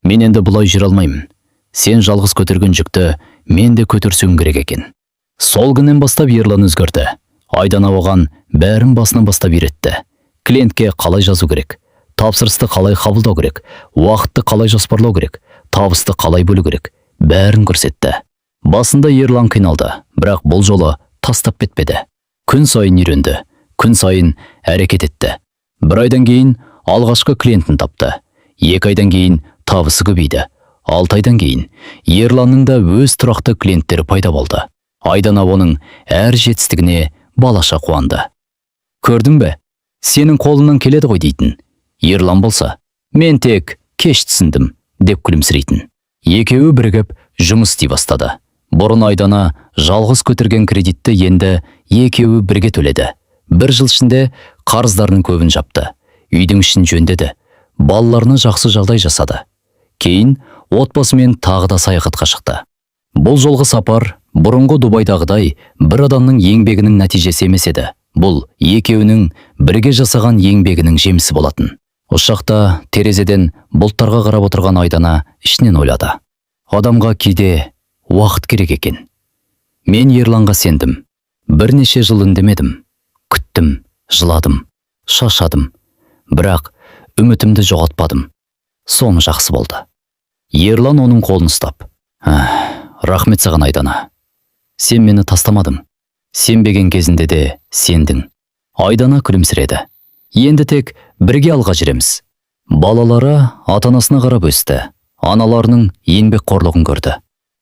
Мен енді бұлай жүре алмаймын. Сен жалғыз көтерген жүкті мен де көтерсем керек екен. Сол күннен бастап Ерлан өзгерді. Айдана оған бәрін басынан бастап үйретті. Клиентке қалай жазу керек, тапсырысты қалай қабылдау керек, уақытты қалай жоспарлау керек, табысты қалай бөлу керек, бәрін көрсетті. Басында Ерлан қиналды, бірақ бұл жолы тастап кетпеді. Күн сайын үйренді, күн сайын әрекет етті. 1 айдан кейін алғашқы клиентін тапты. 2 айдан кейін табысы көбейді. 6 айдан кейін Ерланның да өз тұрақты клиенттері пайда болды. Айдана оның әр жетістігіне балаша қуанды. Көрдің бе? Сенің қолыңнан келеді ғой дейтін. Ерлан болса: мен тек кеш түсіндім деп күлімсірейтін. Екеуі бірігіп жұмыс істей бастады. Бұрын Айдана жалғыз көтерген кредитті енді екеуі бірге төледі. 1 жыл ішінде қарыздарының көбін жапты. Үйдің ішін жөндеді. Балаларына жақсы жағдай жасады. Кейін отбасымен тағы да саяхатқа шықты. Бұл жолғы сапар бұрынғы Дубайдағыдай бір адамның еңбегінің нәтижесі емес еді. Бұл екеуінің бірге жасаған еңбегінің жемісі болатын. Ұшақта терезеден бұлттарға қарап отырған Айдана ішінен ойлады: адамға кейде уақыт керек екен. Мен Ерланға сендім. Бірнеше жыл үндемедім. Күттім, жыладым, шаршадым. Бірақ үмітімді жоғалтпадым. Соны жақсы болды. Ерлан оның қолын ұстап: рахмет саған, Айдана. Сен мені тастамадың. Сенбеген кезінде де сендің. Айдана күлімсіреді. Енді тек бірге алға жүреміз. Балалары ата-анасына қарап өсті. Аналарының еңбек қорлығын көрді.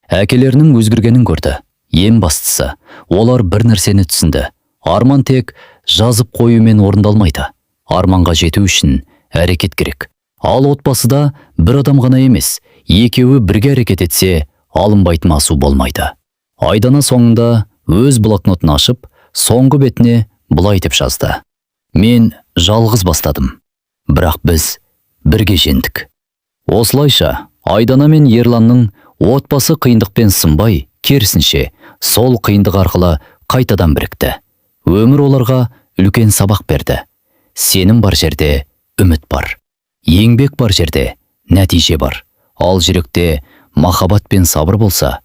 Әкелерінің өзгергенін көрді. Ең бастысы, олар бір нәрсені түсінді: арман тек жазып қоюмен орындалмайды. Арманға жету үшін әрекет керек. Ал отбасыда бір адам ғана емес, екеуі бірге әрекет етсе, алынбайтын асу болмайды. Айдана соңында өз блокнотын ашып, соңғы бетіне былай деп жазды: мен жалғыз бастадым, бірақ біз бірге жеңдік. Осылайша Айдана мен Ерланның отбасы қиындықпен сынбай, керісінше сол қиындық арқылы қайтадан бірікті. Өмір оларға үлкен сабақ берді. Сенім бар жерде үміт бар. Еңбек бар жерде нәтиже бар. Ал жүректе махаббат пен сабыр болса,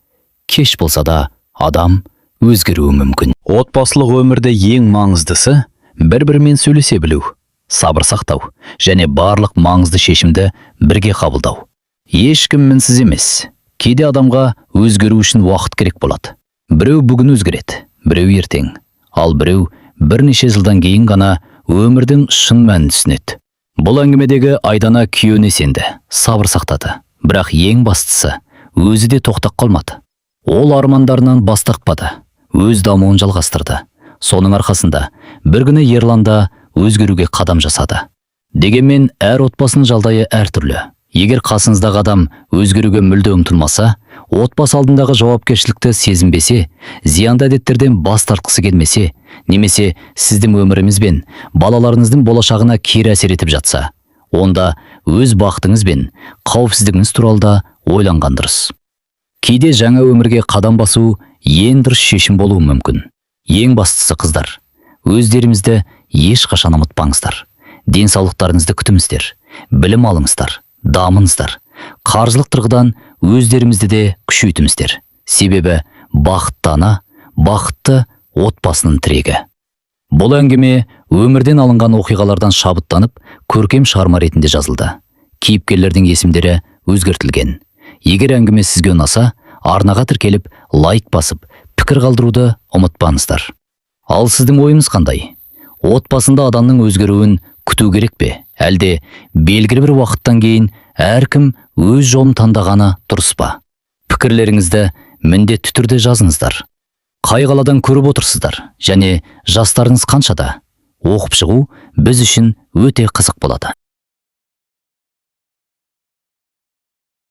кеш болса да адам өзгеруі мүмкін. Отбасылық өмірде ең маңыздысы бір-бірімен сөйлесе білу, сабыр сақтау және барлық маңызды шешімді бірге қабылдау. Ешкім мінсіз емес. Кейде адамға өзгеру үшін уақыт керек болады. Біреу бүгін өзгереді, біреу ертең, ал біреу бірнеше жылдан кейін ғана өмірдің шын мәнін түсінеді. Бұл әңгімедегі Айдана күйеуіне сенді, сабыр сақтады. Бірақ ең бастысы, өзі де тоқтап қалмады. Ол армандарынан бас тартпады, өз дамуын жалғастырды. Соның арқасында бір күні Ерланда өзгеруге қадам жасады. Дегенмен әр отбасының жағдайы әртүрлі. Егер қасыңыздағы адам өзгеруге мүлде ұмтылмаса, отбасы алдындағы жауапкершілікті сезінбесе, зиянды әдеттерден бас тартқысы келмесе, немесе сіздің өміріңіз бен балаларыңыздың болашағына кері әсер етіп жатса, онда өз бақытыңыз бен қауіпсіздігіңіз туралы да ойланған дұрыс. Кейде жаңа өмірге қадам басу ең дұрыс шешім болуы мүмкін. Ең бастысы қыздар, өздеріңізді ешқашан ұмытпаңыздар. Денсаулықтарыңызды күтіңіздер, білім алыңыздар, дамыңыздар. Қаржылық тұрғыдан өздеріңізді де күшейтіңіздер. Себебі бақытты ана, бақытты отбасының тірегі. Бұл әңгіме өмірден алынған оқиғалардан шабыттанып, көркем шығарма ретінде жазылды. Кейіпкерлердің есімдері өзгертілген. Егер әңгіме сізге ұнаса, арнаға тіркеліп, лайк басып, пікір қалдыруды ұмытпаңыздар. Ал сіздің ойыңыз қандай? Отбасында адамның өзгеруін күту керек пе? Әлде белгілі бір уақыттан кейін әркім өз жолын таңдағаны дұрыс па? Пікірлеріңізді міндетті түрде жазыңыздар. Қай қаладан көріп отырсыздар және жастарыңыз қаншада? Оқып шығу біз үшін өте қызық болады.